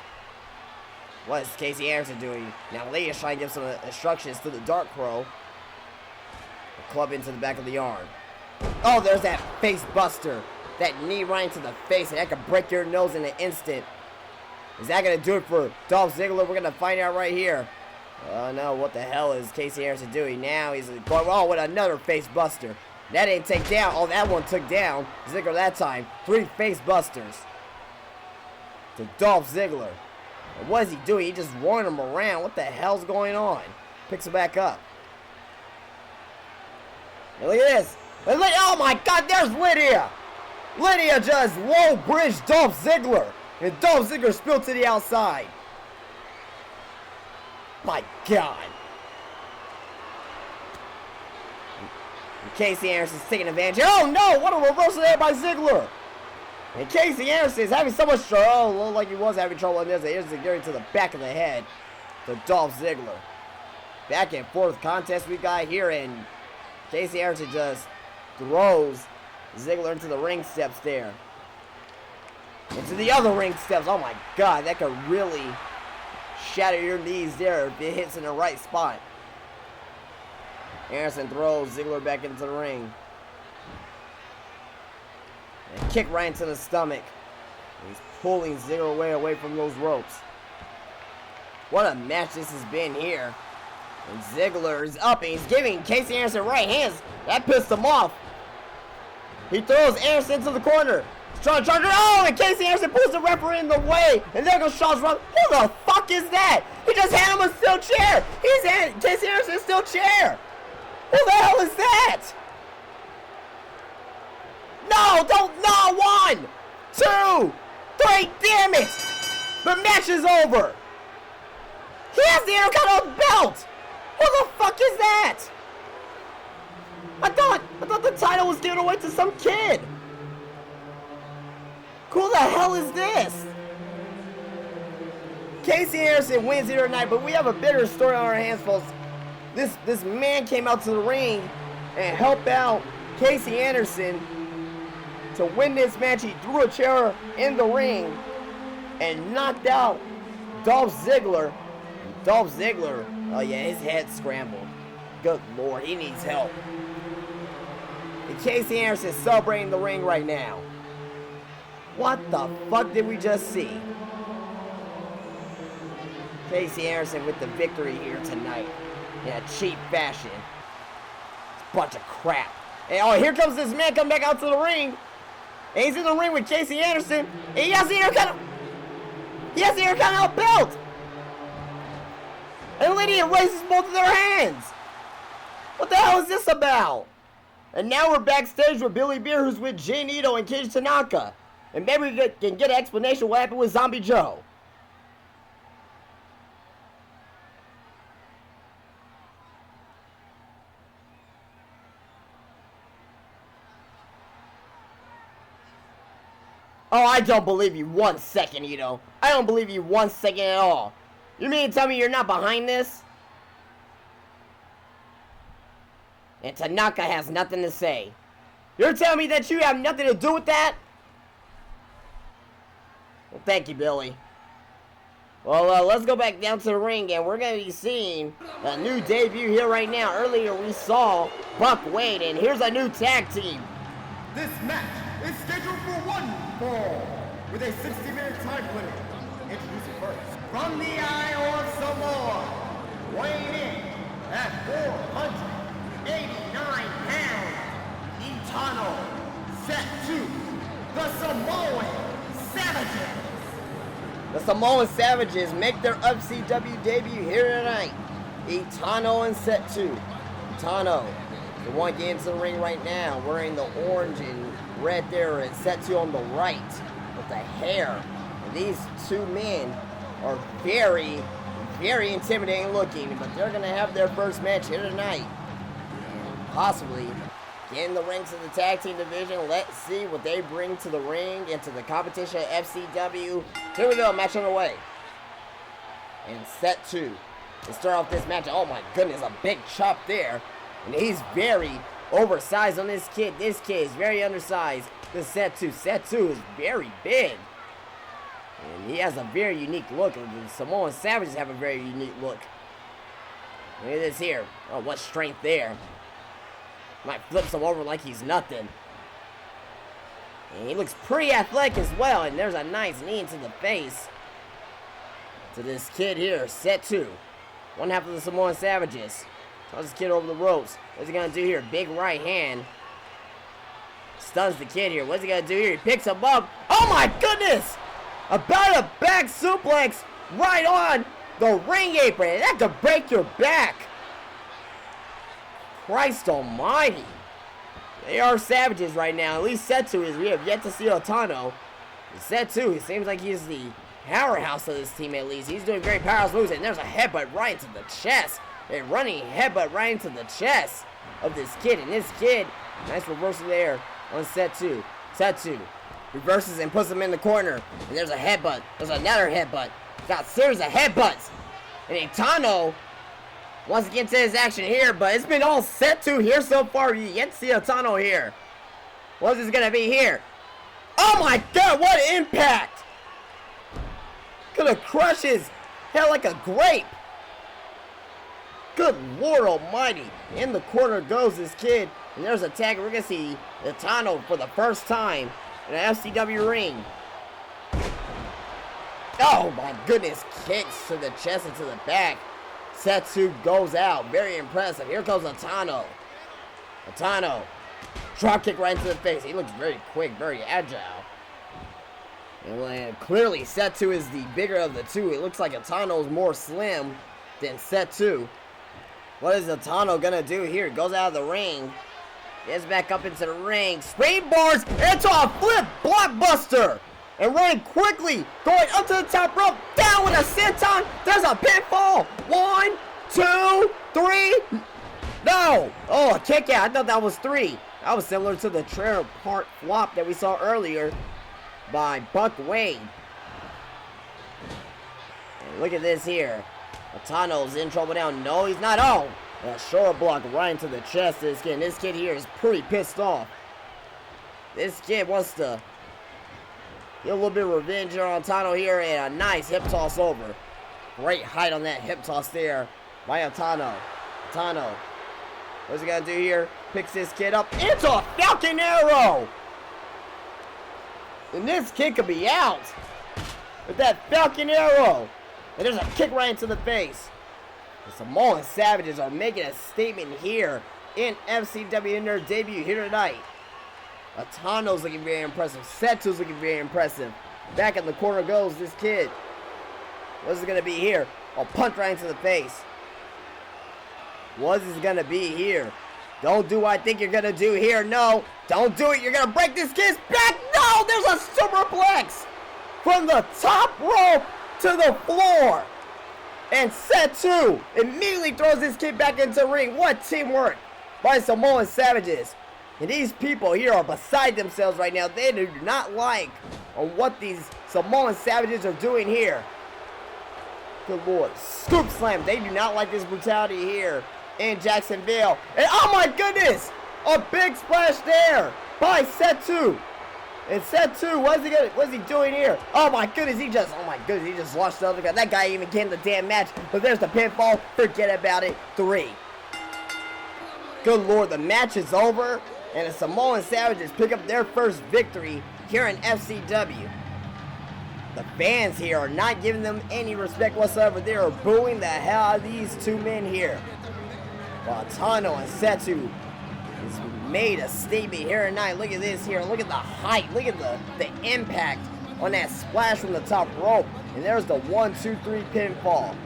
What is Casey Anderson doing? Now Lydia's trying to give some instructions to the Dark Crow. A club into the back of the arm. Oh, there's that face buster. That knee right into the face, and that could break your nose in an instant. Is that going to do it for Dolph Ziggler? We're going to find out right here. Oh no, what the hell is Casey Anderson doing? Now he's going on with another face buster. That ain't take down. Oh, that one took down Ziggler that time. 3 face busters to Dolph Ziggler. And what is he doing? He just rolling him around. What the hell's going on? Picks it back up. And look at this. Oh my God, there's Lydia. Lydia just low bridge Dolph Ziggler. And Dolph Ziggler spilled to the outside. My God. And Casey Anderson's taking advantage. Oh no, what a reversal there by Ziggler. And Casey Anderson is having so much trouble. Oh, looked like he was having trouble in this. Here's the gearing to the back of the head to Dolph Ziggler. Back and forth contest we got here, and Casey Anderson just throws Ziggler into the ring steps there. Into the other ring steps. Oh my God, that could really shatter your knees there if it hits in the right spot. Anderson throws Ziggler back into the ring. And kick right into the stomach. He's pulling Ziggler away from those ropes. What a match this has been here. And Ziggler is up and he's giving Casey Anderson right hands. That pissed him off. He throws Anderson into the corner. He's trying to charge it. Oh, and Casey Anderson pulls the referee in the way. And there goes Shaw's run. Who the fuck is that? He just handed him a steel chair. Casey Anderson's steel chair. Who the hell is that? No, don't, no, 1, 2, 3, damn it! The match is over! He has the Intercontinental belt! Who the fuck is that? I thought the title was given away to some kid! Who the hell is this? Casey Anderson wins here tonight, but we have a bigger story on our hands, folks. This man came out to the ring and helped out Casey Anderson to to win this match. He threw a chair in the ring and knocked out Dolph Ziggler. Dolph Ziggler, oh yeah, his head scrambled. Good Lord, he needs help. And Casey Anderson celebrating the ring right now. What the fuck did we just see? Casey Anderson with the victory here tonight in a cheap fashion. It's a bunch of crap. And oh, here comes this man coming back out to the ring. And he's in the ring with Casey Anderson. And he has the Intercontinental belt. And the lady raises both of their hands. What the hell is this about? And now we're backstage with Billy Beer, who's with Jay Nito and Keiji Tanaka. And maybe we can get an explanation of what happened with Zombie Joe. Oh, I don't believe you 1 second, Ito. I don't believe you 1 second at all. You mean to tell me you're not behind this? And Tanaka has nothing to say. You're telling me that you have nothing to do with that? Well, thank you, Billy. Well, let's go back down to the ring, and we're going to be seeing a new debut here right now. Earlier, we saw Buck Wade, and here's a new tag team.
This match is scheduled for one fall with a 60-minute time limit. Introducing first, from the Isle of Samoa, weighing in at 489 pounds, Itano, set to the Samoan Savages.
The Samoan Savages make their FCW debut here tonight. Itano and Set 2. Itano, the one getting into the ring right now, wearing the orange and red there, and Set 2 on the right with the hair. And these two men are very, very intimidating looking, but they're going to have their first match here tonight. And possibly get in the ranks of the tag team division. Let's see what they bring to the ring and to the competition at FCW. Here we go, match on the way. And Set 2 to start off this match. Oh my goodness, a big chop there. And he's very oversized on this kid. This kid is very undersized. This Set 2. Set 2 is very big. And he has a very unique look. The Samoan Savages have a very unique look. Look at this here. Oh, what strength there. Might flip him over like he's nothing. And he looks pretty athletic as well. And there's a nice knee into the face to this kid here, Set 2. One half of the Samoan Savages. Toss this kid over the ropes. What's he going to do here? Big right hand. Stuns the kid here. What's he going to do here? He picks him up. Oh my goodness! About a back suplex right on the ring apron. That could break your back. Christ almighty. They are savages right now. At least Set 2 is. We have yet to see Otano. Set 2, it seems like he's the powerhouse of this team at least. He's doing very powerhouse moves. And there's a headbutt right into the chest. A running headbutt right into the chest of this kid. And this kid, nice reversal there on Set 2. Set 2 reverses and puts him in the corner. And there's a headbutt. There's another headbutt. Got a series of headbutts. And Otano wants to get to his action here, but it's been all Set 2 here so far. You yet to see Otano here. What is this going to be here? Oh my god, what impact! Gonna crush his head like a grape. Good Lord almighty. In the corner goes this kid. And there's a tag. We're going to see Otano for the first time in an FCW ring. Oh my goodness. Kicks to the chest and to the back. Set 2 goes out. Very impressive. Here comes Otano. Otano. Drop kick right into the face. He looks very quick, very agile. And clearly Set 2 is the bigger of the two. It looks like Otano's more slim than Set 2. What is Otano gonna do here? Goes out of the ring. Gets back up into the ring. Spring bars into a flip blockbuster. And running quickly. Going up to the top rope. Down with a senton. There's a pinfall. 1, 2, 3. No. Oh, a kick out. I thought that was 3. That was similar to the trailer park flop that we saw earlier by Buck Wade. And look at this here. Otano's in trouble now. No, he's not. Oh, a shoulder block right into the chest of this kid. And this kid here is pretty pissed off. This kid wants to get a little bit of revenge on Tano here, and a nice hip toss over. Great height on that hip toss there by Tano. Tano, what's he gonna do here? Picks this kid up into a Falcon Arrow! And this kid could be out with that Falcon Arrow. And there's a kick right into the face. The Samoan Savages are making a statement here in FCW in their debut here tonight. Atano's looking very impressive. Setu's looking very impressive. Back in the corner goes this kid. What's it going to be here? A punch right into the face. What's it going to be here? Don't do what I think you're going to do here. No, don't do it. You're going to break this kid's back. No, there's a superplex from the top rope to the floor. And Setu immediately throws this kid back into the ring. What teamwork by Samoan Savages. And these people here are beside themselves right now. They do not like on what these Samoan Savages are doing here. Good Lord. Scoop slam. They do not like this brutality here in Jacksonville. And oh my goodness! A big splash there by Setu. And Setu, what's he doing here? Oh my goodness, he just launched the other guy. That guy even came to the damn match. But there's the pinfall. Forget about it. 3. Good Lord, the match is over. And the Samoan Savages pick up their first victory here in FCW. The fans here are not giving them any respect whatsoever. They are booing the hell out of these two men here. While Tano and Setu has made a statement here tonight. Look at this here. Look at the height. Look at the impact on that splash from the top rope. And there's the 1, 2, 3 pinfall.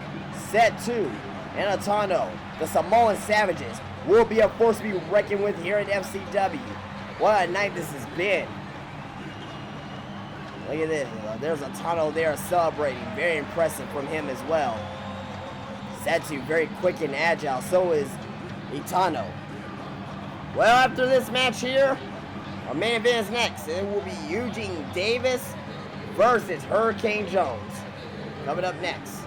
Setu and Tano, the Samoan Savages, will be a force to be reckoned with here at FCW. What a night this has been. Look at this. There's a Tano there celebrating. Very impressive from him as well. Setu very quick and agile. So is Itano. Well, after this match here, our main event is next. It will be Eugene Davis versus Hurricane Jones. Coming up next.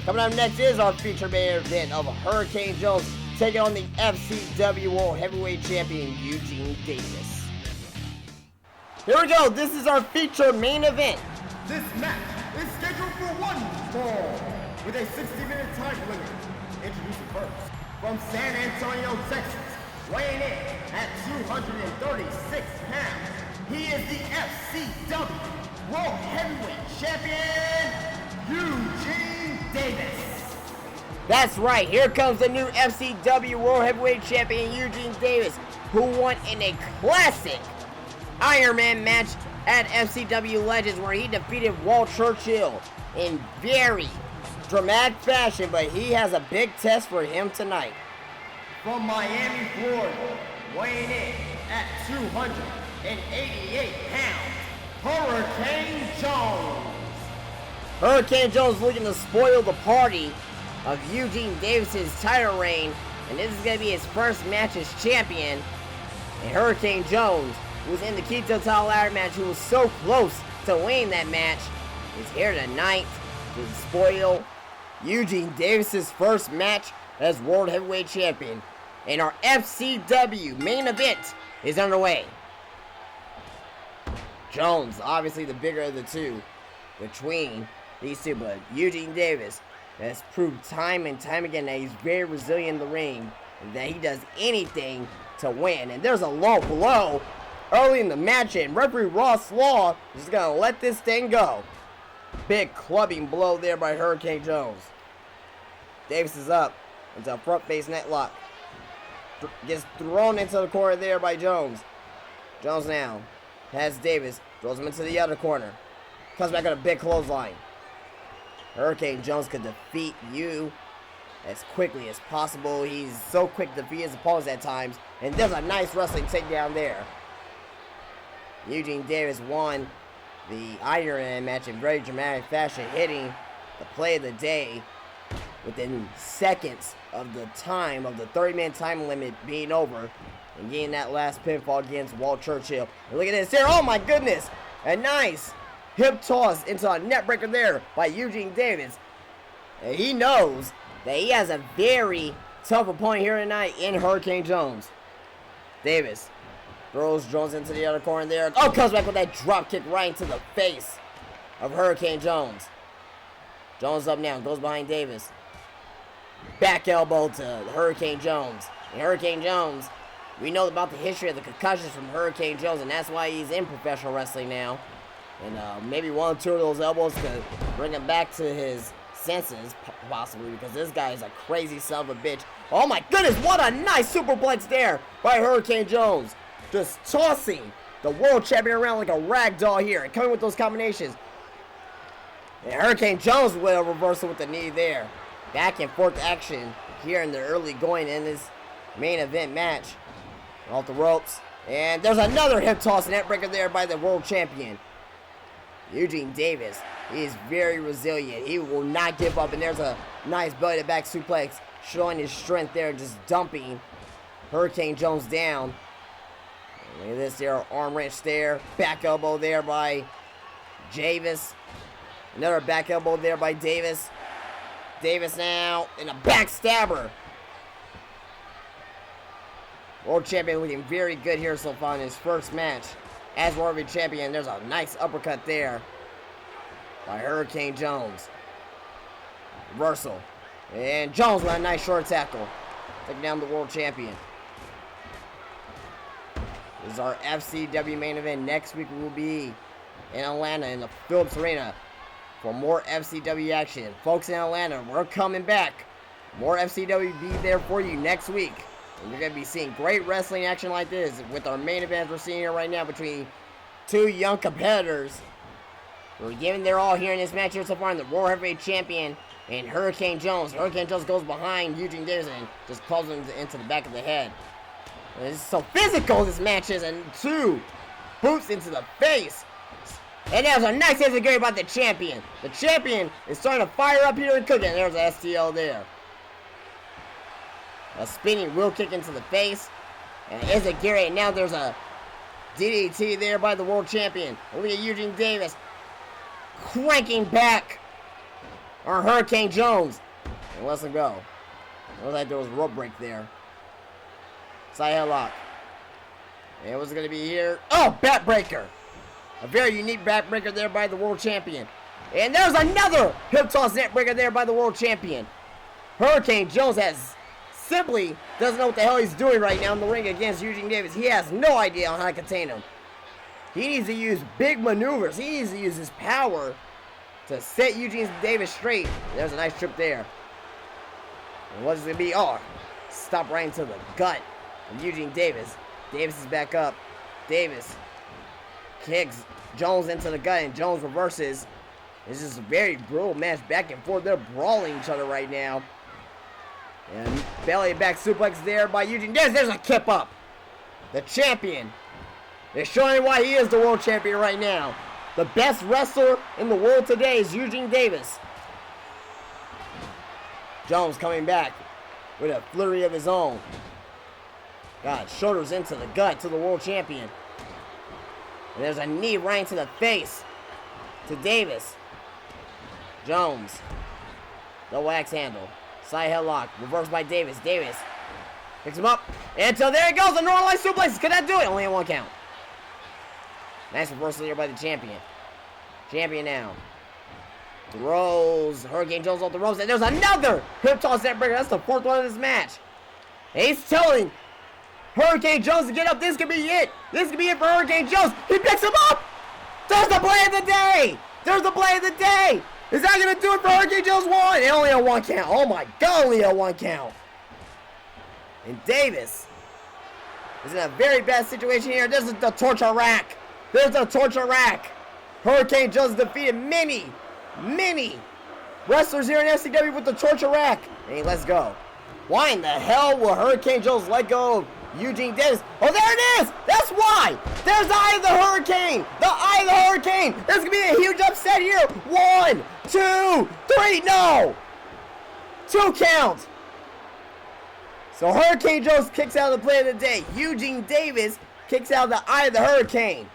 Coming up next is our feature main event of Hurricane Jones taking on the FCW World Heavyweight Champion Eugene Davis. Here we go. This is our feature main event.
This match is scheduled for 1 fall with a 60-minute time limit. Introducing first, from San Antonio, Texas, weighing in at 236 pounds, he is the FCW World Heavyweight Champion, Eugene Davis.
That's right, here comes the new FCW World Heavyweight Champion Eugene Davis, who won in a classic Iron Man match at FCW Legends where he defeated Walt Churchill in very dramatic fashion, but he has a big test for him tonight.
From Miami, Florida, weighing in at 288 pounds, Hurricane Jones.
Hurricane Jones looking to spoil the party of Eugene Davis's title reign, and this is going to be his first match as champion. And Hurricane Jones, who was in the Keto title ladder match, who was so close to winning that match, is here tonight to spoil Eugene Davis's first match as World Heavyweight Champion. And our FCW main event is underway. Jones, obviously the bigger of the two between these two, but Eugene Davis has proved time and time again that he's very resilient in the ring and that he does anything to win. And there's a low blow early in the match, and referee Ross Law is going to let this thing go. Big clubbing blow there by Hurricane Jones. Davis is up into a front face necklock. Gets thrown into the corner there by Jones. Jones now has Davis, throws him into the other corner. Comes back on a big clothesline. Hurricane Jones could defeat you as quickly as possible. He's so quick to defeat his opponents at times. And there's a nice wrestling takedown there. Eugene Davis won the Iron Man match in very dramatic fashion, hitting the play of the day within seconds of the time of the 30-minute time limit being over and getting that last pinfall against Walt Churchill. And look at this here. Oh my goodness. A nice hip toss into a net breaker there by Eugene Davis. And he knows that he has a very tough opponent here tonight in Hurricane Jones. Davis throws Jones into the other corner there. Oh, comes back with that drop kick right into the face of Hurricane Jones. Jones up now, goes behind Davis. Back elbow to Hurricane Jones. And Hurricane Jones, we know about the history of the concussions from Hurricane Jones, and that's why he's in professional wrestling now. And maybe one or two of those elbows could bring him back to his senses, possibly, because this guy is a crazy son of a bitch. Oh my goodness, what a nice superplex there by Hurricane Jones. Just tossing the world champion around like a rag doll here, and coming with those combinations. And Hurricane Jones with a reversal with the knee there. Back and forth action here in the early going in this main event match. Off the ropes. And there's another hip toss net breaker there by the world champion. Eugene Davis. He is very resilient. He will not give up. And there's a nice belly to back suplex, showing his strength there, just dumping Hurricane Jones down. Look at this there, arm wrench there. Back elbow there by Davis. Another back elbow there by Davis. Davis now in a backstabber. World champion looking very good here so far in his first match as World Heavyweight Champion. There's a nice uppercut there by Hurricane Jones. Reversal. And Jones with a nice short tackle. Taking down the world champion. This is our FCW main event. Next week we will be in Atlanta in the Phillips Arena for more FCW action. Folks in Atlanta, we're coming back. More FCW be there for you next week. And you're going to be seeing great wrestling action like this with our main event we're seeing here right now between two young competitors. We're giving their all here in this match here so far in the World Heavyweight Champion and Hurricane Jones. Hurricane Jones goes behind Eugene Davis and just calls him into the back of the head. And this is so physical this match is, and two boots into the face. And there's a nice execution by the champion. The champion is starting to fire up here and cooking. There's a STL there. A spinning wheel kick into the face. And Izagiri. And now there's a DDT there by the world champion. Look at Eugene Davis cranking back on Hurricane Jones. And lets him go. Looks like there was a rope break there. Side headlock. And what's it going to be here? Oh, backbreaker. A very unique backbreaker there by the world champion. And there's another hip toss net breaker there by the world champion. Hurricane Jones simply doesn't know what the hell he's doing right now in the ring against Eugene Davis. He has no idea on how to contain him. He needs to use big maneuvers. He needs to use his power to set Eugene Davis straight. There's a nice trip there. And what's it going to be? Oh, stop right into the gut of Eugene Davis. Davis is back up. Davis kicks Jones into the gut, and Jones reverses. This is a very brutal match, back and forth. They're brawling each other right now. And belly back suplex there by Eugene Davis. There's a kip up. The champion is showing why he is the world champion right now. The best wrestler in the world today is Eugene Davis. Jones coming back with a flurry of his own. God, shoulders into the gut to the world champion. And there's a knee right into the face to Davis. Jones. The wax handle. Side headlock. Reversed by Davis. Davis picks him up. And so there it goes. A normalized suplex. Could that do it? Only at one count. Nice reversal here by the champion. Champion now. Throws Hurricane Jones off the ropes. And there's another hip toss net breaker. That's the fourth one of this match. And he's telling Hurricane Jones to get up. This could be it. This could be it for Hurricane Jones. He picks him up. There's the play of the day. There's the play of the day. Is that going to do it for Hurricane Jones? One. And only a one count. Oh my God, only a one count. And Davis is in a very bad situation here. This is the torture rack. There's the torture rack. Hurricane Jones defeated many wrestlers here in FCW with the torture rack. And he lets go. Why in the hell will Hurricane Jones let go of Eugene Davis? Oh, there it is! That's why! There's the Eye of the Hurricane! The Eye of the Hurricane! There's gonna be a huge upset here! 1, 2, 3, no! 2 count! So Hurricane Jones kicks out of the play of the day. Eugene Davis kicks out of the Eye of the Hurricane.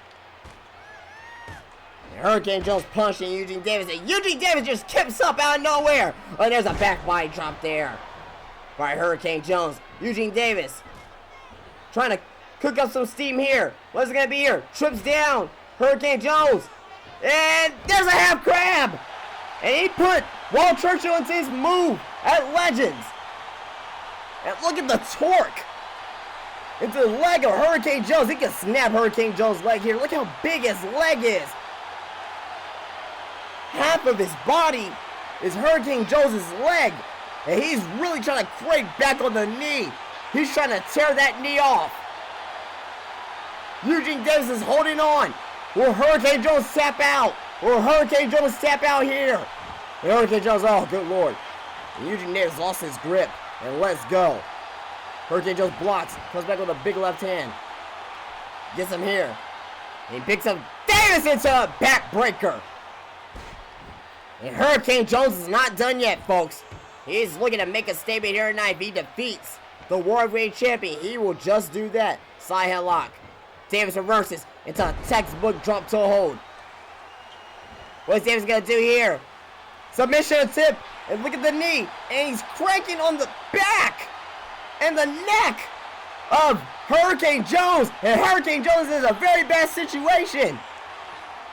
And Hurricane Jones punching Eugene Davis, and Eugene Davis just kicks up out of nowhere! Oh, there's a back body drop there. Alright, Hurricane Jones. Eugene Davis trying to cook up some steam here. What's it going to be here? Trips down. Hurricane Jones. And there's a half crab. And he put Walt Churchill into his move at Legends. And look at the torque into the leg of Hurricane Jones. He can snap Hurricane Jones' leg here. Look how big his leg is. Half of his body is Hurricane Jones' leg. And he's really trying to crank back on the knee. He's trying to tear that knee off. Eugene Davis is holding on. Will Hurricane Jones tap out? Will Hurricane Jones tap out here? And Hurricane Jones, oh good lord. And Eugene Davis lost his grip. And let's go. Hurricane Jones blocks. Comes back with a big left hand. Gets him here. And he picks up Davis into a backbreaker. And Hurricane Jones is not done yet, folks. He's looking to make a statement here tonight. If he defeats the World Heavyweight Champion, he will just do that. Side headlock. Davis reverses into a textbook drop toe hold. What's Davis going to do here? Submission attempt. And look at the knee. And he's cranking on the back and the neck of Hurricane Jones. And Hurricane Jones is in a very bad situation.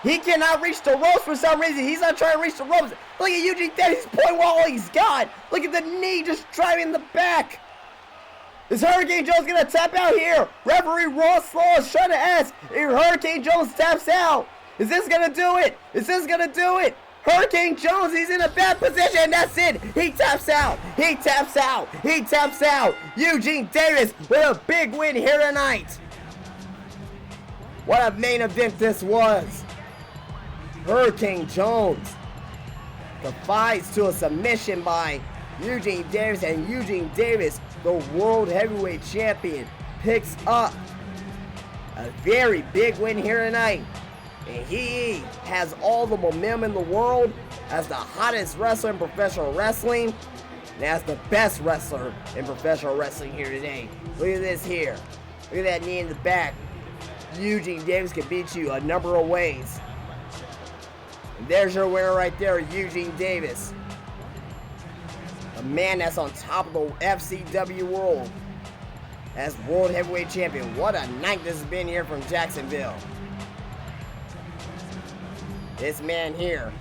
He cannot reach the ropes for some reason. He's not trying to reach the ropes. Look at Eugene Davis. He's pulling all he's got. Look at the knee just driving the back. Is Hurricane Jones going to tap out here? Referee Ross Law is trying to ask if Hurricane Jones taps out. Is this going to do it? Is this going to do it? Hurricane Jones, he's in a bad position. That's it. He taps out. He taps out. He taps out. Eugene Davis with a big win here tonight. What a main event this was. Hurricane Jones defies to a submission by Eugene Davis, and Eugene Davis, the World Heavyweight Champion, picks up a very big win here tonight. And he has all the momentum in the world as the hottest wrestler in professional wrestling and as the best wrestler in professional wrestling here today. Look at this here. Look at that knee in the back. Eugene Davis can beat you a number of ways. And there's your winner right there, Eugene Davis. A man that's on top of the FCW world as World Heavyweight Champion. What a night this has been here from Jacksonville. This man here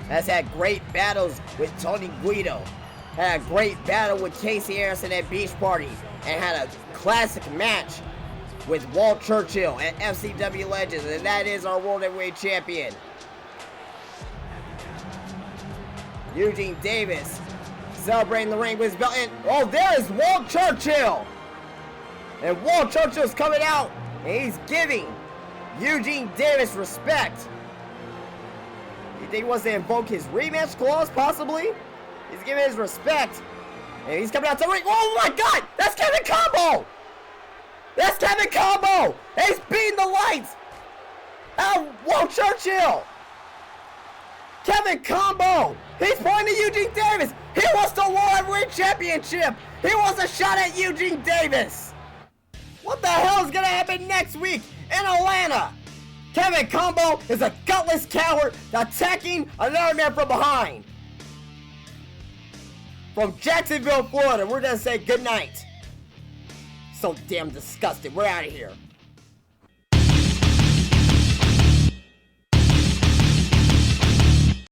has had great battles with Tony Guido, had a great battle with Casey Harrison at Beach Party, and had a classic match with Walt Churchill at FCW Legends, and that is our World Heavyweight Champion. Eugene Davis celebrating the ring with his belt, and oh, there is Walt Churchill! And Walt Churchill's coming out, and he's giving Eugene Davis respect. You think he wants to invoke his rematch clause, possibly? He's giving his respect. And he's coming out to the ring. Oh my god! That's Kevin Combo! That's Kevin Combo! And he's beating the lights out Walt Churchill! Kevin Combo! He's pointing to Eugene Davis! He wants the World Heavyweight Championship! He wants a shot at Eugene Davis! What the hell is gonna happen next week in Atlanta? Kevin Combo is a gutless coward attacking another man from behind. From Jacksonville, Florida, we're gonna say goodnight. So damn disgusted. We're out of here.